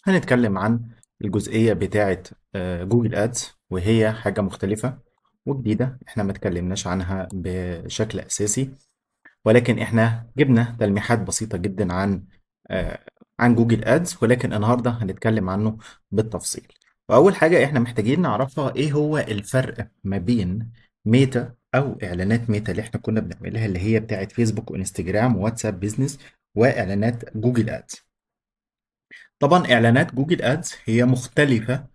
هنتكلم عن الجزئية بتاعة جوجل ادز، وهي حاجة مختلفة وجديدة احنا ما اتكلمناش عنها بشكل اساسي. ولكن احنا جبنا تلميحات بسيطة جدا آه، عن جوجل ادز، ولكن النهاردة هنتكلم عنه بالتفصيل. واول حاجة احنا محتاجين نعرفها ايه هو الفرق ما بين ميتا او اعلانات ميتا اللي احنا كنا بنعملها، اللي هي بتاعة فيسبوك وانستجرام وواتساب بيزنس، واعلانات جوجل ادز. طبعا اعلانات جوجل ادز هي مختلفة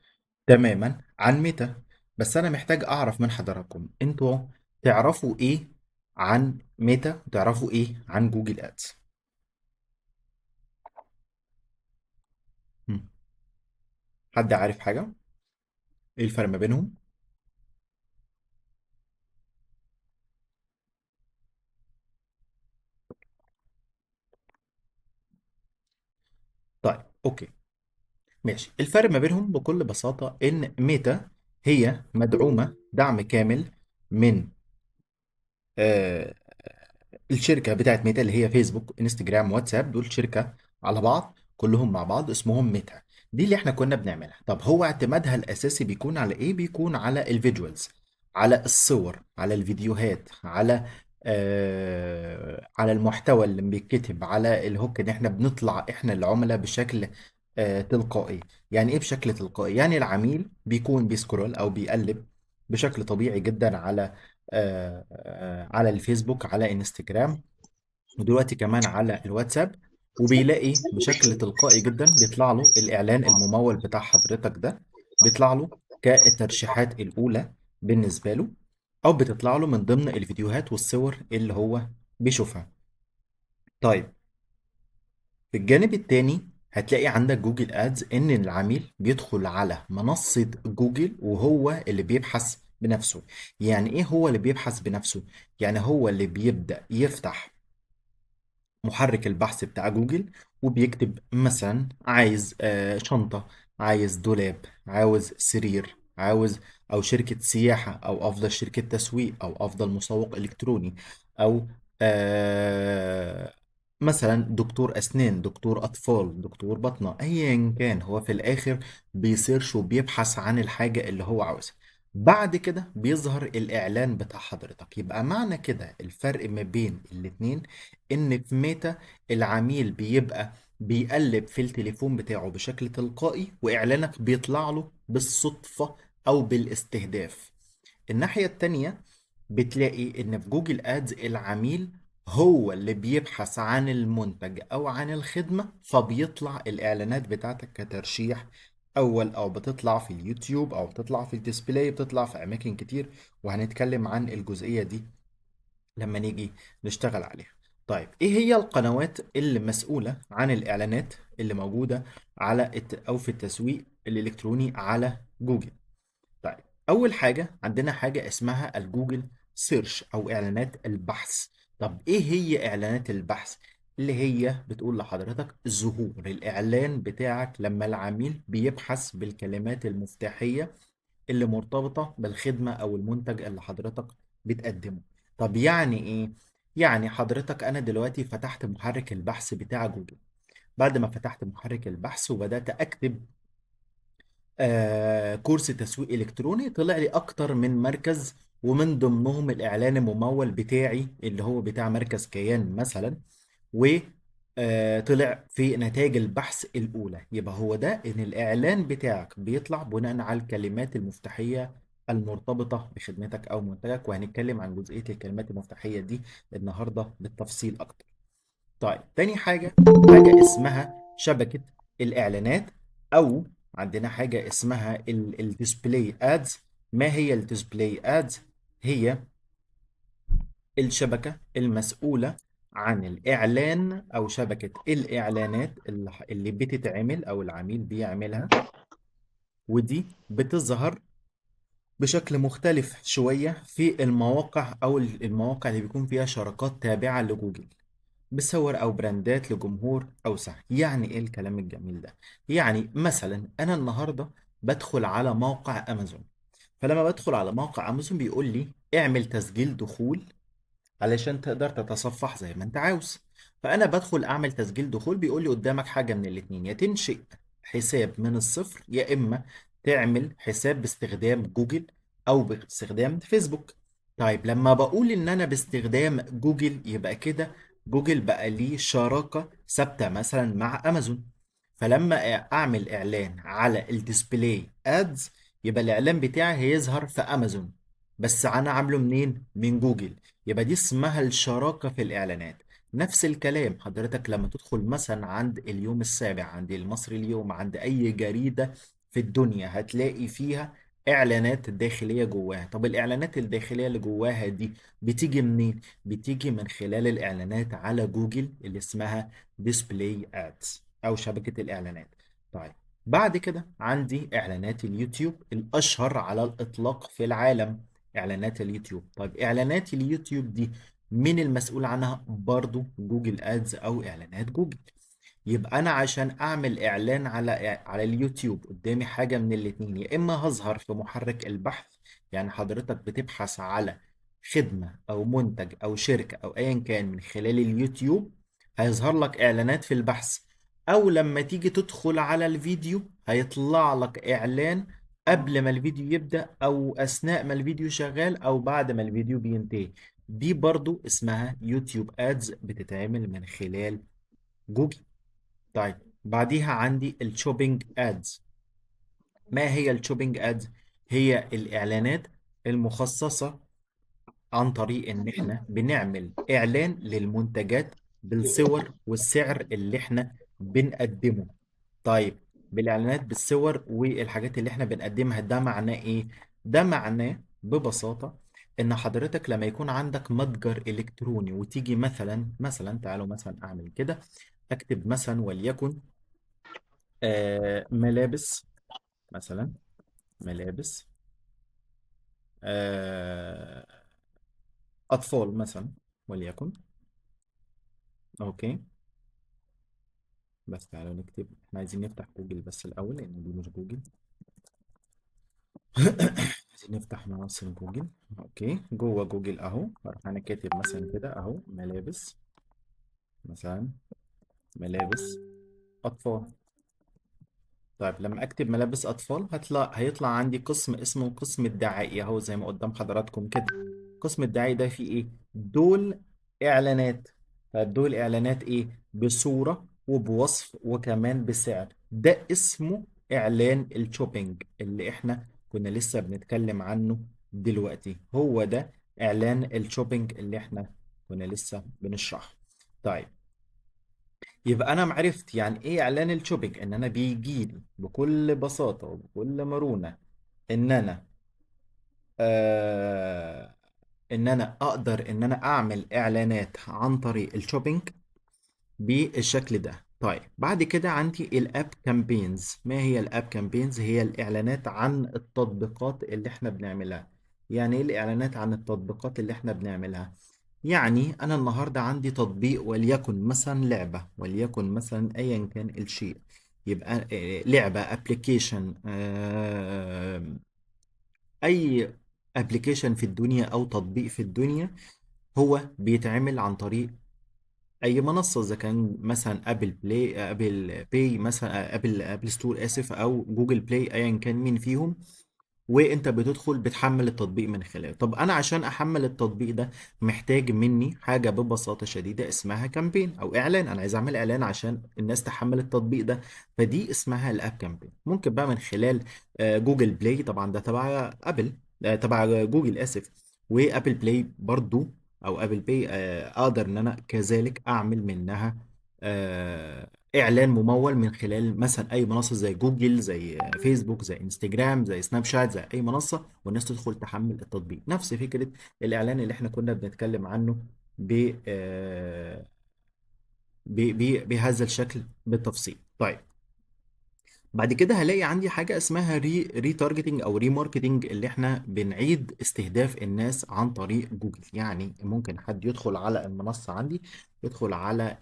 تماما عن ميتا. بس انا محتاج اعرف من حضراتكم انتوا تعرفوا ايه عن ميتا وتعرفوا ايه عن جوجل ادز. هم. حد عارف حاجة؟ ايه الفرق ما بينهم؟ طيب اوكي، ماشي. الفرق ما بينهم بكل بساطة ان ميتا هي مدعومة دعم كامل من آه، الشركه بتاعت ميتا، اللي هي فيسبوك انستجرام واتساب. دول شركه على بعض، كلهم مع بعض اسمهم ميتا. دي اللي احنا كنا بنعملها. طب هو اعتمادها الاساسي بيكون على ايه؟ بيكون على الفيجوالز، على الصور، على الفيديوهات، على المحتوى اللي بيتكتب، على الهوك ان احنا بنطلع احنا العملاء بشكل تلقائي. يعني ايه بشكل تلقائي؟ يعني العميل بيكون بيسكرول او بيقلب بشكل طبيعي جدا على الفيسبوك، على انستجرام، ودلوقتي كمان على الواتساب، وبيلاقي بشكل تلقائي جدا بيطلع له الإعلان الممول بتاع حضرتك ده، بيطلع له كالترشيحات الأولى بالنسبة له، أو بتطلع له من ضمن الفيديوهات والصور اللي هو بيشوفها. طيب، في الجانب التاني هتلاقي عندك جوجل ادز، ان العميل بيدخل على منصة جوجل وهو اللي بيبحث بنفسه. يعني ايه هو اللي بيبحث بنفسه؟ يعني هو اللي بيبدأ يفتح محرك البحث بتاع جوجل، وبيكتب مثلا عايز شنطة، عايز دولاب، عاوز سرير، عاوز او شركة سياحة، او افضل شركة تسويق، او افضل مسوق الكتروني، او آه مثلا دكتور اسنان، دكتور اطفال، دكتور بطنة، ايا كان. هو في الاخر بيسيرش وبيبحث عن الحاجة اللي هو عاوزها. بعد كده بيظهر الاعلان بتاع حضرتك. يبقى معنى كده الفرق ما بين الاتنين ان في ميتا العميل بيبقى بيقلب في التليفون بتاعه بشكل تلقائي، واعلانك بيطلع له بالصدفة او بالاستهداف. الناحية التانية بتلاقي ان في جوجل ادز العميل هو اللي بيبحث عن المنتج او عن الخدمة، فبيطلع الاعلانات بتاعتك كترشيح اول، او بتطلع في اليوتيوب، او بتطلع في الديسبلاي، بتطلع في اماكن كتير. وهنتكلم عن الجزئية دي لما نيجي نشتغل عليها. طيب، ايه هي القنوات اللي مسؤولة عن الاعلانات اللي موجودة او في التسويق الالكتروني على جوجل؟ طيب، اول حاجة عندنا حاجة اسمها الجوجل سيرش او اعلانات البحث. طب ايه هي اعلانات البحث؟ اللي هي بتقول لحضرتك ظهور الاعلان بتاعك لما العميل بيبحث بالكلمات المفتاحية اللي مرتبطة بالخدمة أو المنتج اللي حضرتك بتقدمه. طب يعني إيه؟ يعني حضرتك أنا دلوقتي فتحت محرك البحث بتاع جوجل. بعد ما فتحت محرك البحث وبدأت أكتب كورس تسويق إلكتروني، طلع لي أكتر من مركز، ومن ضمنهم الإعلان الممول بتاعي اللي هو بتاع مركز كيان مثلا. وطلع في نتائج البحث الأولى. يبقى هو ده إن الإعلان بتاعك بيطلع بناء على الكلمات المفتاحية المرتبطة بخدمتك أو منتجك. وهنتكلم عن جزئية الكلمات المفتاحية دي النهاردة بالتفصيل أكتر. طيب، تاني حاجة، حاجة اسمها شبكة الإعلانات، أو عندنا حاجة اسمها الديسبلاي ادز. ما هي الديسبلاي ادز؟ هي الشبكة المسؤولة عن الإعلان، أو شبكة الإعلانات اللي بتتعمل أو العميل بيعملها، ودي بتظهر بشكل مختلف شوية في المواقع، أو المواقع اللي بيكون فيها شراكات تابعة لجوجل، بصور أو براندات لجمهور أوسع. يعني إيه الكلام الجميل ده؟ يعني مثلا أنا النهاردة بدخل على موقع أمازون، فلما بدخل على موقع أمازون بيقول لي اعمل تسجيل دخول علشان تقدر تتصفح زي ما انت عاوز. فانا بدخل اعمل تسجيل دخول، بيقول لي قدامك حاجه من الاتنين: يا تنشئ حساب من الصفر، يا اما تعمل حساب باستخدام جوجل او باستخدام فيسبوك. طيب لما بقول ان انا باستخدام جوجل، يبقى كده جوجل بقى ليه شراكة ثابتة مثلا مع امازون. فلما اعمل اعلان على الديسبلاي ادز، يبقى الاعلان بتاعي هيظهر في امازون، بس انا عامله منين؟ من جوجل. يبقى دي اسمها الشراكة في الاعلانات. نفس الكلام حضرتك لما تدخل مثلا عند اليوم السابع، عند المصري اليوم، عند اي جريدة في الدنيا، هتلاقي فيها اعلانات داخلية جواها. طب الاعلانات الداخلية اللي جواها دي بتيجي منين؟ بتيجي من خلال الاعلانات على جوجل اللي اسمها ديسبلاي ادز او شبكة الاعلانات. طيب بعد كده عندي اعلانات اليوتيوب الاشهر على الاطلاق في العالم. اعلانات اليوتيوب، طيب اعلانات اليوتيوب دي مين المسؤول عنها؟ برضو جوجل ادز او اعلانات جوجل. يبقى انا عشان اعمل اعلان على اليوتيوب قدامي حاجة من الاتنين، يا اما هظهر في محرك البحث، يعني حضرتك بتبحث على خدمة او منتج او شركة او ايا كان من خلال اليوتيوب، هيظهر لك اعلانات في البحث. او لما تيجي تدخل على الفيديو هيطلع لك اعلان قبل ما الفيديو يبدأ او اثناء ما الفيديو شغال او بعد ما الفيديو بينتهي. دي برضو اسمها يوتيوب ادز، بتتعمل من خلال جوجل. طيب بعديها عندي الشوبينج ادز. ما هي الشوبينج ادز؟ هي الاعلانات المخصصة عن طريق ان احنا بنعمل اعلان للمنتجات بالصور والسعر اللي احنا بنقدمه. طيب بالاعلانات بالصور والحاجات اللي احنا بنقدمها، ده معناه ايه؟ ده معناه ببساطة ان حضرتك لما يكون عندك متجر الكتروني وتيجي مثلا تعالوا مثلا اعمل كده، اكتب مثلا وليكن ملابس، مثلا ملابس آه اطفال مثلا، وليكن. اوكي، بس تعالوا نكتب، احنا عايزين نفتح جوجل بس الاول لان دي مش جوجل. عايزين نفتح منصة جوجل. اوكي، جوه جوجل اهو، هروح انا كاتب مثلا كده اهو ملابس، مثلا ملابس اطفال. طيب لما اكتب ملابس اطفال هيطلع عندي قسم اسمه قسم الدعائي اهو زي ما قدام حضراتكم كده. قسم الدعائي ده فيه ايه؟ دول اعلانات. طيب دول اعلانات ايه؟ بصورة وبوصف وكمان بسعر. ده اسمه اعلان الشوبينج اللي احنا كنا لسه بنتكلم عنه دلوقتي. هو ده اعلان الشوبينج اللي احنا كنا لسه بنشرحه. طيب يبقى انا معرفت يعني ايه اعلان الشوبينج، ان انا بيجي لي بكل بساطة وبكل مرونة ان انا آه ان انا اقدر ان انا اعمل اعلانات عن طريق الشوبينج بالشكل ده. طيب بعد كده عندي الاب كامبينز. ما هي الاب كامبينز؟ هي الاعلانات عن التطبيقات اللي احنا بنعملها. يعني ايه الاعلانات عن التطبيقات اللي احنا بنعملها؟ يعني انا النهارده عندي تطبيق وليكن مثلا لعبة، وليكن مثلا ايا كان الشيء، يبقى لعبة ابلكيشن، اي ابلكيشن في الدنيا او تطبيق في الدنيا، هو بيتعمل عن طريق اي منصه، اذا كان مثلا ابل بلاي، ابل باي مثلا، ابل ستور اسف، او جوجل بلاي، ايا كان مين فيهم. وانت بتدخل بتحمل التطبيق من خلاله. طب انا عشان احمل التطبيق ده محتاج مني حاجه ببساطه شديده اسمها كامبين او اعلان. انا عايز اعمل اعلان عشان الناس تحمل التطبيق ده، فدي اسمها الاب كامبين. ممكن بقى من خلال جوجل بلاي، طبعا ده تبع ابل، تبع جوجل اسف، وابل بلاي برضو او ابل باي، اقدر ان انا كذلك اعمل منها اعلان ممول من خلال مثلا اي منصه زي جوجل، زي فيسبوك، زي انستجرام، زي سناب شات، زي اي منصه، والناس تدخل تحمل التطبيق. نفس فكره الاعلان اللي احنا كنا بنتكلم عنه ب بهذا الشكل بالتفصيل. طيب بعد كده هلاقي عندي حاجه اسمها ري تارجتنج او ري ماركتنج، اللي احنا بنعيد استهداف الناس عن طريق جوجل. يعني ممكن حد يدخل على المنصه عندي، يدخل على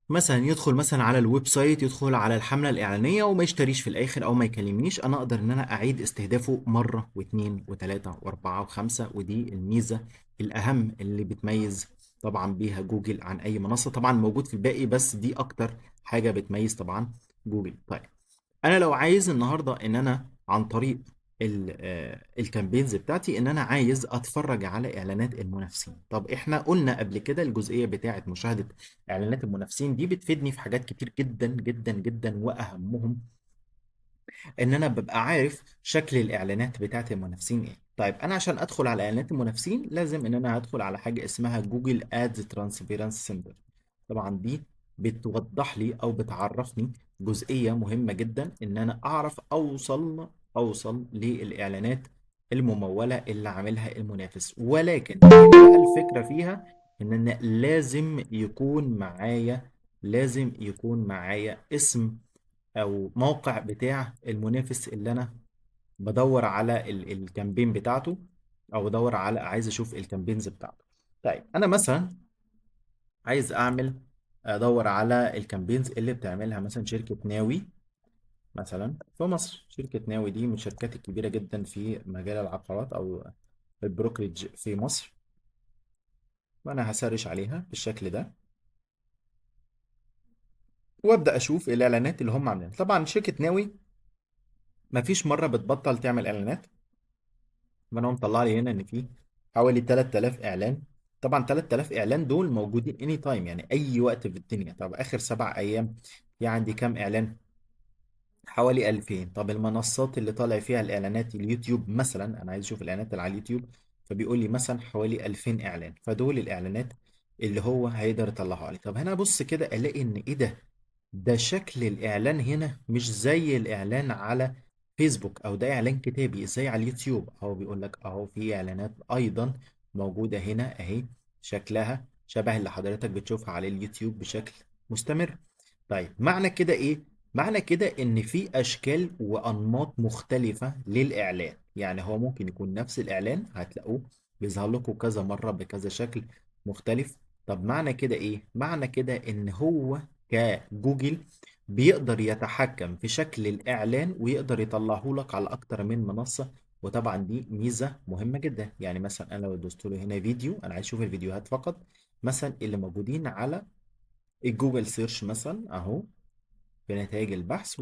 مثلا يدخل مثلا على الويب سايت، يدخل على الحملة الإعلانية وما يشتريش في الآخر أو ما يكلمنيش، أنا أقدر إن أنا أعيد استهدافه مرة واثنين وثلاثة وأربعة وخمسة. ودي الميزة الأهم اللي بتميز طبعا بيها جوجل عن أي منصة. طبعا موجود في الباقي بس دي أكتر حاجة بتميز طبعا جوجل. طيب انا لو عايز النهارده ان انا عن طريق الكامبينز بتاعتي ان انا عايز اتفرج على اعلانات المنافسين. طب احنا قلنا قبل كده الجزئيه بتاعه مشاهده اعلانات المنافسين دي بتفيدني في حاجات كتير جدا جدا جدا، واهمهم ان انا ببقى عارف شكل الاعلانات بتاعت المنافسين ايه. طيب انا عشان ادخل على اعلانات المنافسين لازم ان انا هدخل على حاجه اسمها جوجل ادز ترانسبيرنس سنتر. طبعا دي بتوضح لي او بتعرفني جزئيه مهمه جدا ان انا اعرف اوصل للاعلانات المموله اللي عاملها المنافس. ولكن هنا بقى الفكره فيها ان أنا لازم يكون معايا اسم او موقع بتاع المنافس اللي انا بدور على الكامبين بتاعته، او بدور على عايز اشوف الكامبينز بتاعته. طيب انا مثلا عايز ادور على الكامبينز اللي بتعملها مثلا شركة ناوي مثلا في مصر. شركة ناوي دي من الشركات الكبيرة جدا في مجال العقارات او البروكريج في مصر، وانا هسرش عليها بالشكل ده وابدا اشوف الاعلانات اللي هم عاملينها. طبعا شركة ناوي مفيش مرة بتبطل تعمل اعلانات. ما انا مطلع لي هنا ان في حوالي 3000 اعلان. طبعا 3000 اعلان دول موجودين اني تايم، يعني اي وقت في الدنيا. طب اخر 7 ايام في عندي كام اعلان؟ حوالي 2000. طب المنصات اللي طالع فيها الاعلانات، اليوتيوب مثلا، انا عايز اشوف الاعلانات اللي على اليوتيوب، فبيقول لي مثلا حوالي 2000 اعلان. فدول الاعلانات اللي هو هيقدر يطلعها لي. طب هنا ابص كده الاقي ان ايه ده شكل الإعلان هنا مش زي الإعلان على فيسبوك، أو ده إعلان كتابي زي على اليوتيوب. أهو بيقول لك أهو في إعلانات أيضا موجودة هنا أهي، شكلها شبه اللي حضرتك بتشوفها على اليوتيوب بشكل مستمر. طيب معنى كده إيه؟ معنى كده إن في أشكال وأنماط مختلفة للإعلان. يعني هو ممكن يكون نفس الإعلان هتلاقوه بيظهر لكم كذا مرة بكذا شكل مختلف. طب معنى كده إيه؟ معنى كده إن هو كجوجل بيقدر يتحكم في شكل الإعلان ويقدر يطلعه لك على أكتر من منصة. وطبعا دي ميزة مهمة جدا. يعني مثلا أنا لو دوست له هنا فيديو، أنا عايز أشوف الفيديوهات فقط مثلا اللي موجودين على الجوجل سيرش مثلا أهو في نتائج البحث،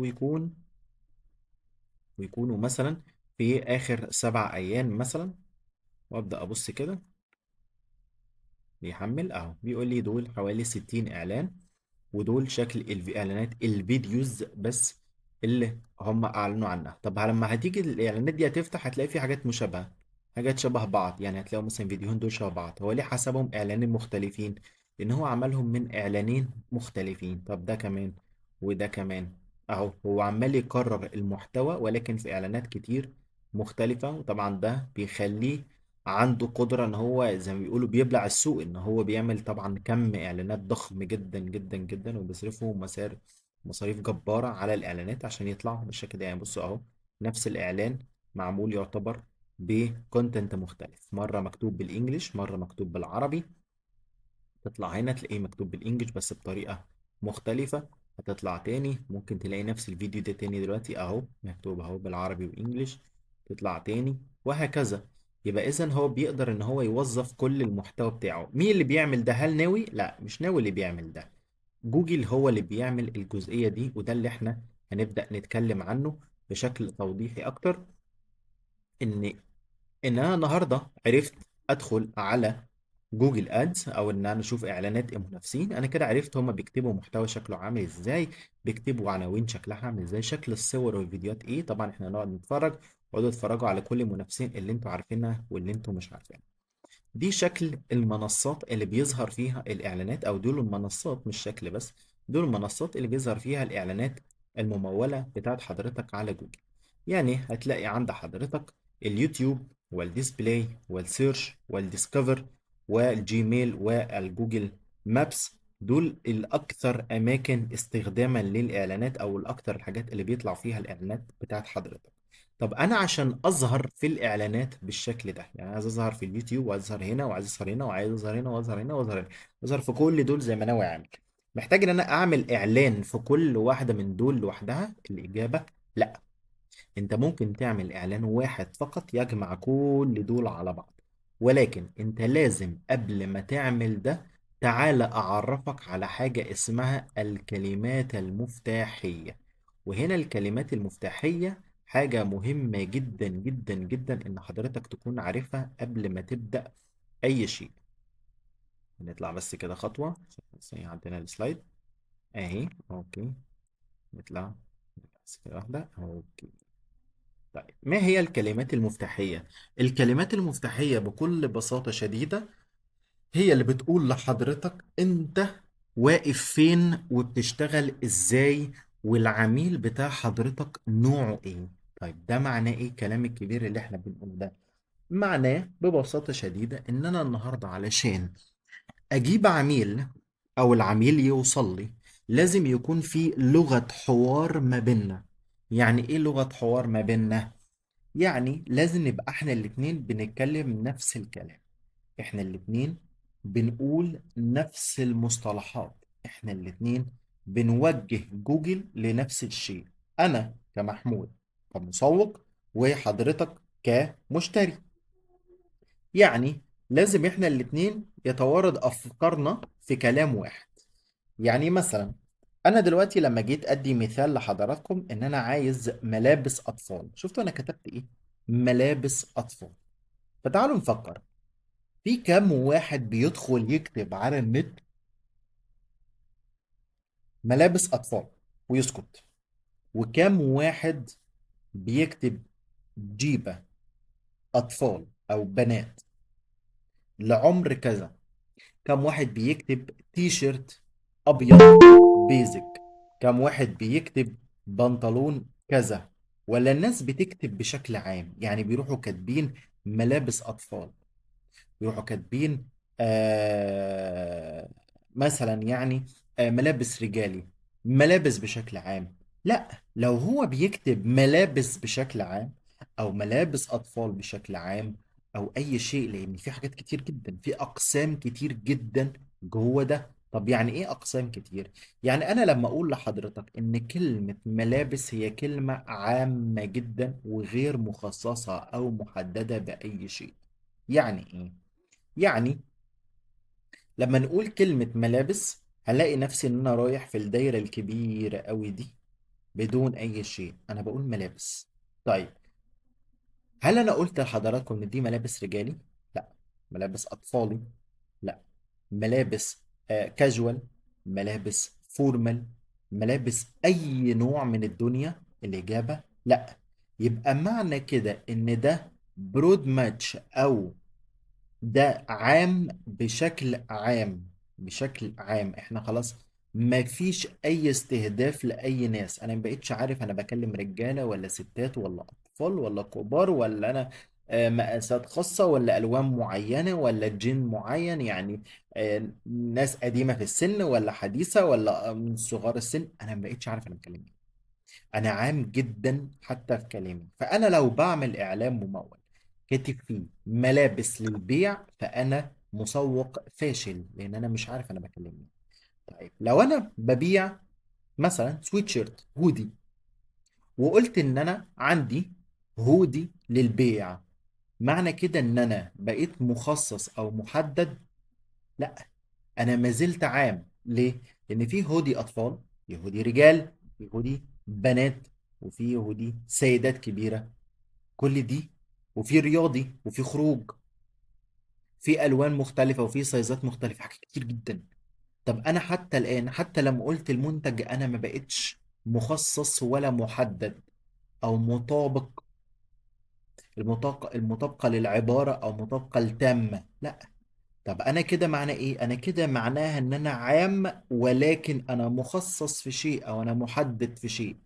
ويكونوا مثلا في آخر 7 أيام مثلا. وأبدأ أبص كده بيحمل أهو بيقول لي دول حوالي 60 إعلان، ودول شكل الاعلانات الفيديوز بس اللي هم اعلنوا عنها. طب لما هتيجي الاعلانات دي هتفتح هتلاقي في حاجات مشابهة، حاجات شبه بعض. يعني هتلاقوا مثلا فيديوهين دول شبه بعض. هو ليه حسبهم اعلانين مختلفين؟ لان هو عملهم من اعلانين مختلفين. طب ده كمان وده كمان اهو هو عمال يكرر المحتوى ولكن في اعلانات كتير مختلفة. وطبعا ده بيخليه عنده قدرة ان هو زي ما بيقولوا بيبلع السوق، ان هو بيعمل طبعا كم اعلانات ضخم جدا جدا جدا، وبيصرفوا مصاريف جبارة على الاعلانات عشان يطلعوا بالشكل ده. يعني بصوا اهو نفس الاعلان معمول يعتبر بكونتنت مختلف، مرة مكتوب بالانجلش مرة مكتوب بالعربي. تطلع هنا تلاقيه مكتوب بالانجلش بس بطريقة مختلفة. هتطلع تاني ممكن تلاقي نفس الفيديو ده تاني دلوقتي اهو مكتوب اهو بالعربي وانجلش. تطلع تاني وهكذا. يبقى اذا هو بيقدر ان هو يوظف كل المحتوى بتاعه. مين اللي بيعمل ده؟ هل ناوي؟ لا مش ناوي اللي بيعمل ده، جوجل هو اللي بيعمل الجزئية دي. وده اللي احنا هنبدأ نتكلم عنه بشكل توضيحي اكتر. ان انا النهارده عرفت ادخل على جوجل ادز، او ان انا اشوف اعلانات المنافسين. انا كده عرفت هما بيكتبوا محتوى شكله عامل ازاي، بيكتبوا عناوين شكلها عامل ازاي، شكل الصور والفيديوهات ايه. طبعا احنا نقعد نتفرج وقعدوا اتفرجوا على كل المنافسين اللي انتوا عارفينها واللي انتوا مش عارفينها. دي شكل المنصات اللي بيظهر فيها الإعلانات، أو دول المنصات مش شكل بس، دول المنصات اللي بيظهر فيها الإعلانات الممولة بتاعت حضرتك على جوجل. يعني هتلاقي عند حضرتك اليوتيوب والديسبلاي والسيرش والديسكفر والجيميل والجوجل مابس. دول الأكثر أماكن استخداما للإعلانات، أو الأكثر الحاجات اللي بيطلع فيها الإعلانات بتاعت حضرتك. طب انا عشان اظهر في الاعلانات بالشكل ده، يعني عايز اظهر في اليوتيوب وعايز اظهر هنا وعايز اظهر هنا وعايز اظهر هنا واظهر هنا واظهر هنا، اظهر في كل دول زي ما ناوي اعمل، محتاج ان انا اعمل اعلان في كل واحده من دول لوحدها؟ الاجابه لا. انت ممكن تعمل اعلان واحد فقط يجمع كل دول على بعض، ولكن انت لازم قبل ما تعمل ده تعال أعرفك على حاجة اسمها الكلمات المفتاحية. وهنا الكلمات المفتاحية حاجة مهمة جدا جدا جدا إن حضرتك تكون عارفها قبل ما تبدأ أي شيء. نطلع بس كده خطوة بس عندنا السلايد أهي. أوكي، نطلع بس كده واحدة. أوكي، طيب ما هي الكلمات المفتاحية؟ الكلمات المفتاحية بكل بساطة شديدة هي اللي بتقول لحضرتك انت واقف فين وبتشتغل ازاي، والعميل بتاع حضرتك نوعه ايه. طيب ده معناه ايه الكلام الكبير اللي احنا بنقول ده؟ معناه ببساطة شديدة ان انا النهاردة علشان اجيب عميل او العميل يوصل لي لازم يكون في لغة حوار ما بيننا. يعني ايه لغة حوار ما بيننا؟ يعني لازم نبقى احنا الاتنين بنتكلم نفس الكلام، احنا الاتنين بنقول نفس المصطلحات، احنا الاتنين بنوجه جوجل لنفس الشيء. انا كمحمود كمسوق، وحضرتك كمشتري. يعني لازم احنا الاتنين يتوارد افكارنا في كلام واحد. يعني مثلا انا دلوقتي لما جيت ادي مثال لحضراتكم ان انا عايز ملابس اطفال، شفتوا انا كتبت ايه؟ ملابس اطفال. فتعالوا نفكر، في كم واحد بيدخل يكتب على النت ملابس أطفال ويسكت؟ وكم واحد بيكتب جيبة أطفال أو بنات لعمر كذا؟ كم واحد بيكتب تي شيرت أبيض بيزك؟ كم واحد بيكتب بنطلون كذا؟ ولا الناس بتكتب بشكل عام، يعني بيروحوا كاتبين ملابس أطفال، يروحوا كاتبين آه مثلا يعني ملابس رجالي، ملابس بشكل عام؟ لا، لو هو بيكتب ملابس بشكل عام او ملابس اطفال بشكل عام او اي شيء، لان في حاجات كتير جدا، في اقسام كتير جدا جوه ده. طب يعني ايه اقسام كتير؟ يعني انا لما اقول لحضرتك ان كلمة ملابس هي كلمة عامة جدا وغير مخصصة او محددة باي شيء. يعني ايه؟ يعني لما نقول كلمة ملابس هلاقي نفسي ان انا رايح في الدايرة الكبيرة قوي دي بدون اي شيء، انا بقول ملابس. طيب هل انا قلت لحضراتكم ان دي ملابس رجالي؟ لا. ملابس اطفالي؟ لا. ملابس كاجوال؟ ملابس فورمال؟ ملابس اي نوع من الدنيا؟ الاجابة لا. يبقى معنى كده ان ده برود ماتش او ده عام بشكل عام. بشكل عام احنا خلاص ما فيش اي استهداف لاي ناس، انا ما بقتش عارف انا بكلم رجاله ولا ستات ولا اطفال ولا كبار، ولا انا مقاسات خاصه ولا الوان معينه ولا جين معين، يعني ناس قديمه في السن ولا حديثه ولا من صغار السن، انا ما بقتش عارف انا بكلم مين. انا عام جدا حتى في كلامي. فانا لو بعمل اعلان ممول كاتب فيه ملابس للبيع فانا مسوق فاشل، لان انا مش عارف انا بكلم مين. طيب لو انا ببيع مثلا سويت شيرت هودي وقلت ان انا عندي هودي للبيع، معنى كده ان انا بقيت مخصص او محدد؟ لا، انا ما زلت عام. ليه؟ لان في هودي اطفال، في هودي رجال، في هودي بنات، وفي هودي سيدات كبيره، كل دي، وفي رياضي وفي خروج، في الوان مختلفه وفي سايزات مختلفه، حاجات كتير جدا. طب انا حتى الان حتى لما قلت المنتج انا ما بقتش مخصص ولا محدد او مطابق، المطابقه للعباره او مطابقه التامه، لا. طب انا كده معناه ايه؟ انا كده معناها ان انا عام ولكن انا مخصص في شيء او انا محدد في شيء.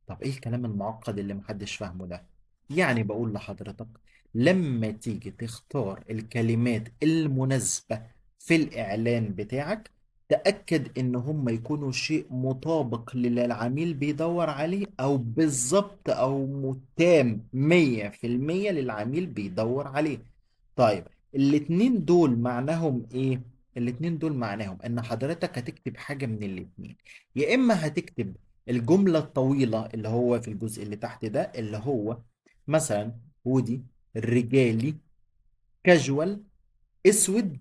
طب ايه الكلام المعقد اللي محدش فاهمه ده؟ يعني بقول لحضرتك لما تيجي تختار الكلمات المناسبة في الإعلان بتاعك تأكد إن هم يكونوا شيء مطابق للي العميل بيدور عليه، أو بالظبط أو تام 100% للعميل بيدور عليه. طيب الاتنين دول معناهم إيه؟ الاتنين دول معناهم إن حضرتك هتكتب حاجة من الاتنين. يا إما هتكتب الجملة الطويلة اللي هو في الجزء اللي تحت ده، اللي هو مثلا هودي رجالي كاجوال اسود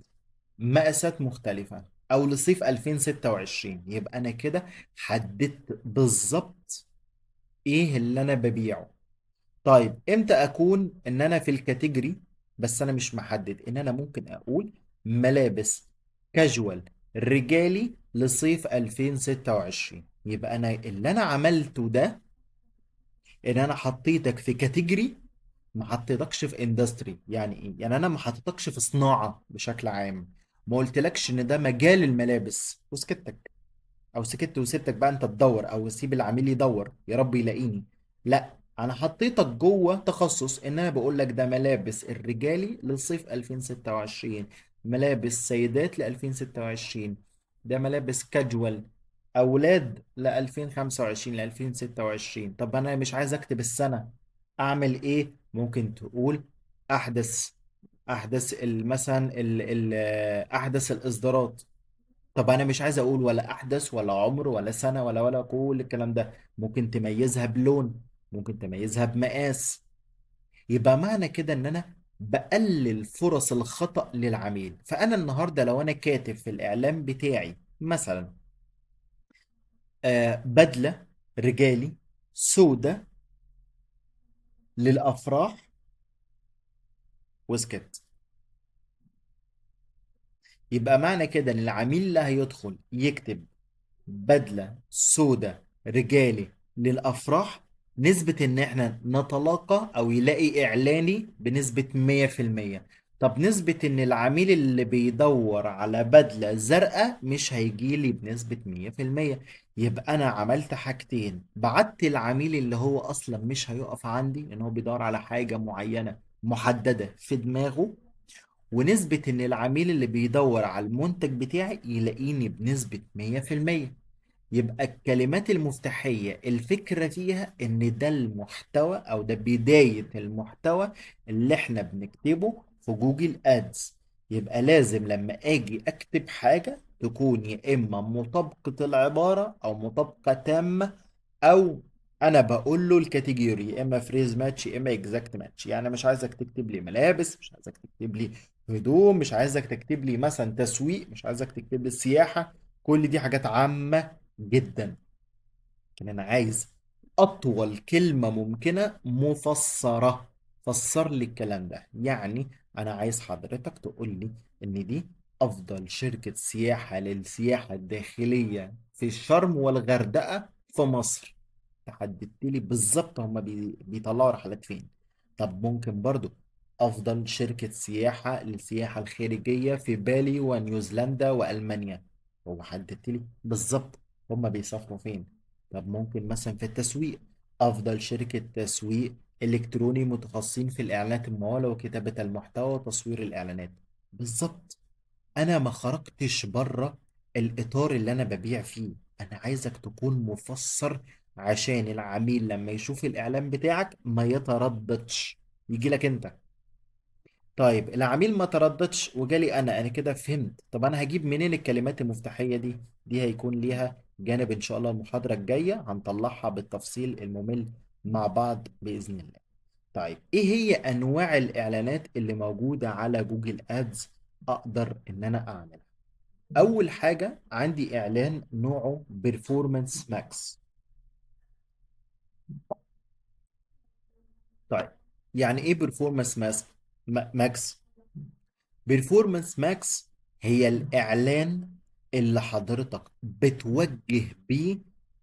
مقاسات مختلفة او لصيف 2026، يبقى انا كده حددت بالظبط ايه اللي انا ببيعه. طيب امتى اكون ان انا في الكاتيجوري بس انا مش محدد؟ ان انا ممكن اقول ملابس كاجوال رجالي لصيف 2026، يبقى انا اللي انا عملته ده ان انا حطيتك في كاتيجوري، ما حطيتكش في اندستري. يعني ايه؟ يعني انا ما حطيتكش في صناعة بشكل عام، ما قلتلكش ان ده مجال الملابس وسكتك، او سكت وسبتك بقى انت تدور، او سيب العميل يدور يا رب يلاقيني. لا، انا حطيتك جوه تخصص ان انا بقول لك ده ملابس الرجالي للصيف 2026، ملابس سيدات ل 2026، ده ملابس كاجوال اولاد ل 2025 ل 2026. طب انا مش عايز اكتب السنة، اعمل ايه؟ ممكن تقول احدث، مثلا احدث الاصدارات. طب انا مش عايز اقول ولا احدث ولا عمر ولا سنة ولا كل الكلام ده. ممكن تميزها بلون، ممكن تميزها بمقاس. يبقى معنى كده ان انا بقلل فرص الخطأ للعميل. فانا النهاردة لو انا كاتب في الاعلان بتاعي مثلا بدلة رجالي سودة للافراح وسكت، يبقى معنى كده ان العميل اللي هيدخل يكتب بدلة سودة رجالي للأفراح، نسبة إن إحنا نتلاقى أو يلاقي إعلاني بنسبة 100%. طب نسبة إن العميل اللي بيدور على بدلة زرقاء مش هيجيلي بنسبة 100%. يبقى أنا عملت حاجتين: بعت العميل اللي هو أصلا مش هيقف عندي إن هو بيدور على حاجة معينة محددة في دماغه، ونسبة إن العميل اللي بيدور على المنتج بتاعي يلاقيني بنسبة 100%. يبقى الكلمات المفتاحية الفكرة فيها ان ده المحتوى او ده بداية المحتوى اللي احنا بنكتبه في جوجل ادز. يبقى لازم لما اجي اكتب حاجة تكون يا اما مطابقة العبارة او مطابقة تامة، او انا بقول له الكاتيجوري يا اما فريز ماتش يا اما اكزاكت ماتش. يعني مش عايزك تكتب لي ملابس، مش عايزك تكتب لي هدوم، مش عايزك تكتب لي مثلا تسويق، مش عايزك تكتب لي السياحة. كل دي حاجات عامة جدا. لكن انا عايز اطول كلمة ممكنة مفسرة. فسر لي الكلام ده. يعني انا عايز حضرتك تقول لي ان دي افضل شركة سياحة للسياحة الداخلية في الشرم والغردقة في مصر. تحددت لي بالظبط هما بيطلعوا رحلات فين. طب ممكن برضو افضل شركة سياحة للسياحة الخارجية في بالي ونيوزيلندا والمانيا، هو حددت لي بالظبط هما بيسافروا فين. طب ممكن مثلا في التسويق، افضل شركة تسويق الكتروني متخصصين في الاعلانات الممولة وكتابة المحتوى وتصوير الاعلانات. بالظبط. انا ما خرجتش بره الاطار اللي انا ببيع فيه. انا عايزك تكون مفسر عشان العميل لما يشوف الاعلان بتاعك ما يترددش، يجي لك انت. طيب العميل ما ترددش وجالي انا كده فهمت. طب انا هجيب منين الكلمات المفتاحية دي؟ دي هيكون ليها جانب ان شاء الله المحاضرة الجاية هنطلعها بالتفصيل الممل مع بعض بإذن الله. طيب ايه هي انواع الاعلانات اللي موجودة على جوجل ادز اقدر ان انا اعملها؟ اول حاجة عندي اعلان نوعه بيرفورمانس ماكس. طيب يعني ايه بيرفورمانس ماكس؟ بيرفورمانس ماكس هي الإعلان اللي حضرتك بتوجه بيه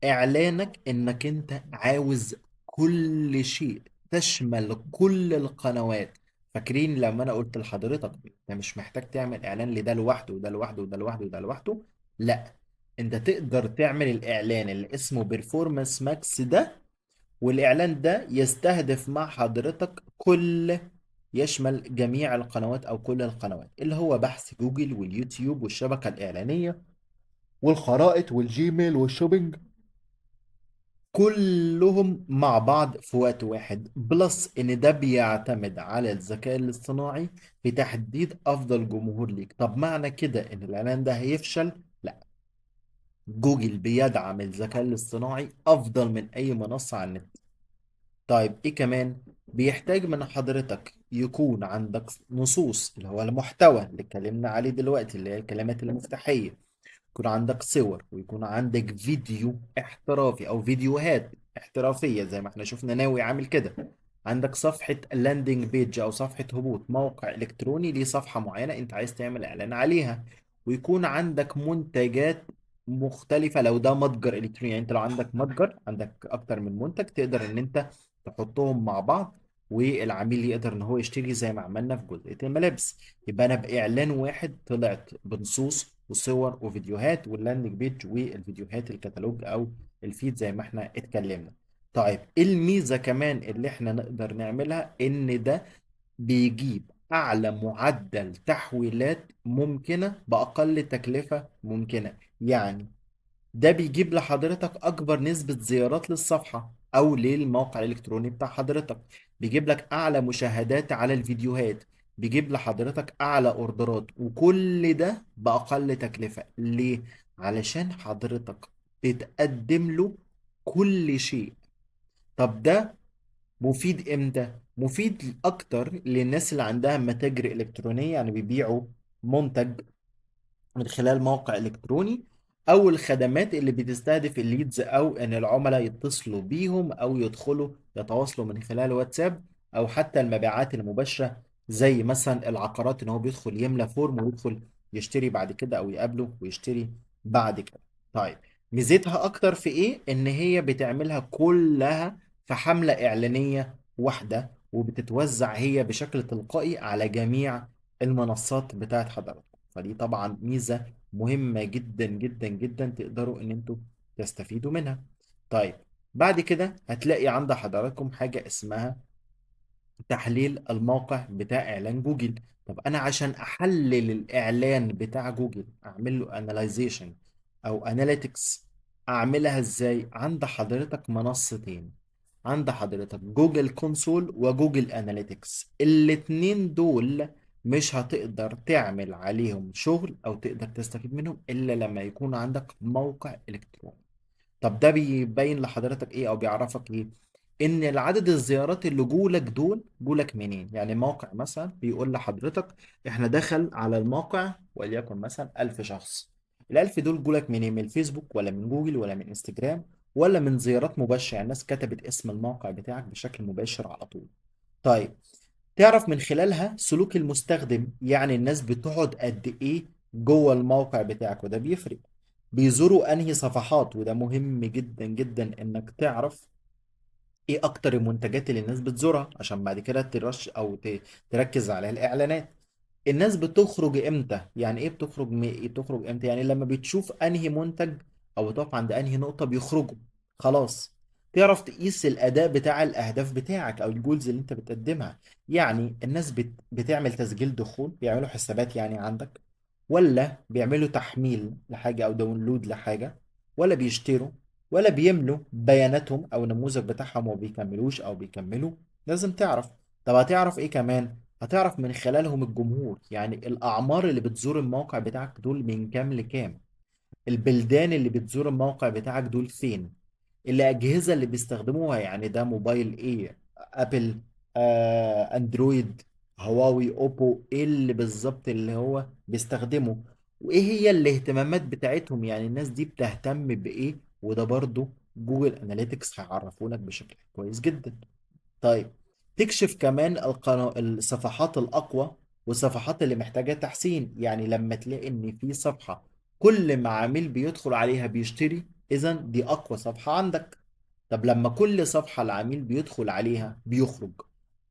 إعلانك إنك أنت عاوز كل شيء، تشمل كل القنوات. فاكرين لما أنا قلت لحضرتك أنت مش محتاج تعمل إعلان لده لوحده وده لوحده وده لوحده وده لوحده؟ لا، أنت تقدر تعمل الإعلان اللي اسمه بيرفورمانس ماكس ده، والإعلان ده يستهدف مع حضرتك كل، يشمل جميع القنوات أو كل القنوات اللي هو بحث جوجل واليوتيوب والشبكة الإعلانية والخرائط والجيميل والشوبينج، كلهم مع بعض في وقت واحد. بلس إن ده بيعتمد على الذكاء الاصطناعي في تحديد أفضل جمهور ليك. طب معنى كده إن الإعلان ده هيفشل؟ لا، جوجل بيدعم الذكاء الاصطناعي أفضل من أي منصة على النت. طيب ايه كمان بيحتاج من حضرتك؟ يكون عندك نصوص اللي هو المحتوى اللي اتكلمنا عليه دلوقتي، اللي هي الكلمات المفتاحية. يكون عندك صور، ويكون عندك فيديو احترافي او فيديوهات احترافية زي ما احنا شفنا ناوي عامل كده. عندك صفحة لاندنج بيج او صفحة هبوط، موقع الكتروني ليه صفحة معينة انت عايز تعمل اعلان عليها. ويكون عندك منتجات مختلفة لو ده متجر الكتروني، يعني انت لو عندك متجر عندك اكتر من منتج تقدر ان انت تحطهم مع بعض والعميل يقدر ان هو يشتري زي ما عملنا في جزئية الملابس. يبقى انا باعلان واحد طلعت بنصوص وصور وفيديوهات، واللاندنج بيج والفيديوهات الكتالوج او الفيد زي ما احنا اتكلمنا. طيب ايه الميزة كمان اللي احنا نقدر نعملها؟ ان ده بيجيب اعلى معدل تحويلات ممكنة باقل تكلفة ممكنة. يعني ده بيجيب لحضرتك اكبر نسبة زيارات للصفحة او للموقع الالكتروني بتاع حضرتك، بيجيب لك اعلى مشاهدات على الفيديوهات، بيجيب لحضرتك اعلى اوردرات، وكل ده باقل تكلفة. ليه؟ علشان حضرتك بتقدم له كل شيء. طب ده مفيد امتى؟ مفيد اكتر للناس اللي عندها متاجر الكترونية، يعني بيبيعوا منتج من خلال موقع إلكتروني، أو الخدمات اللي بتستهدف الليدز، أو إن العملاء يتصلوا بيهم أو يدخلوا يتواصلوا من خلال واتساب، أو حتى المبيعات المباشرة زي مثلا العقارات، إن هو بيدخل يملى فورم ويدخل يشتري بعد كده، أو يقابله ويشتري بعد كده. طيب ميزتها أكتر في إيه؟ إن هي بتعملها كلها في حملة إعلانية واحدة، وبتتوزع هي بشكل تلقائي على جميع المنصات بتاعت حضرتك. فدي طبعا ميزة مهمة جدا جدا جدا تقدروا ان انتوا تستفيدوا منها. طيب بعد كده هتلاقي عند حضراتكم حاجة اسمها تحليل الموقع بتاع اعلان جوجل. طب انا عشان احلل الاعلان بتاع جوجل اعمل له اناليزيشن او اناليتكس، اعملها ازاي؟ عند حضرتك منصتين، عند حضرتك جوجل كونسول وجوجل اناليتكس. الاتنين دول مش هتقدر تعمل عليهم شغل او تقدر تستفيد منهم الا لما يكون عندك موقع الكتروني. طب ده بيبين لحضرتك ايه او بيعرفك ايه؟ ان العدد الزيارات اللي جولك دول جولك منين. يعني موقع مثلا بيقول لحضرتك احنا دخل على الموقع وليكن مثلا 1000 شخص، ال1000 دول جولك منين؟ من الفيسبوك ولا من جوجل ولا من انستجرام ولا من زيارات مباشرة؟ يعني الناس كتبت اسم الموقع بتاعك بشكل مباشر على طول. طيب تعرف من خلالها سلوك المستخدم، يعني الناس بتقعد قد ايه جوه الموقع بتاعك، وده بيفرق. بيزوروا انهي صفحات، وده مهم جدا جدا انك تعرف ايه اكتر المنتجات اللي الناس بتزورها عشان بعد كده ترش او تركز على الاعلانات. الناس بتخرج امتى؟ يعني ايه بتخرج بتخرج امتى؟ يعني لما بتشوف انهي منتج او بتقف عند انهي نقطة بيخرجوا خلاص. تعرف تقيس الاداء بتاع الاهداف بتاعك او الجولز اللي انت بتقدمها. يعني الناس بتعمل تسجيل دخول، بيعملوا حسابات يعني عندك، ولا بيعملوا تحميل لحاجة او داونلود لحاجة، ولا بيشتروا، ولا بيملوا بياناتهم او النموذج بتاعهم وما بيكملوش او بيكملوا. لازم تعرف. طب هتعرف ايه كمان؟ هتعرف من خلالهم الجمهور، يعني الأعمار اللي بتزور الموقع بتاعك دول من كام لكام، البلدان اللي بتزور الموقع بتاعك دول فين، الأجهزة اللي بيستخدموها، يعني ده موبايل ايه، أبل، أندرويد، هواوي، أوبو، ايه اللي بالظبط اللي هو بيستخدمه، وايه هي الاهتمامات بتاعتهم، يعني الناس دي بتهتم بإيه. وده برضو جوجل أناليتكس هيعرفونك بشكل كويس جدا. طيب تكشف كمان الصفحات الأقوى والصفحات اللي محتاجة تحسين. يعني لما تلاقي إن في صفحة كل ما عميل بيدخل عليها بيشتري، إذا دي أقوى صفحة عندك. طب لما كل صفحة العميل بيدخل عليها بيخرج،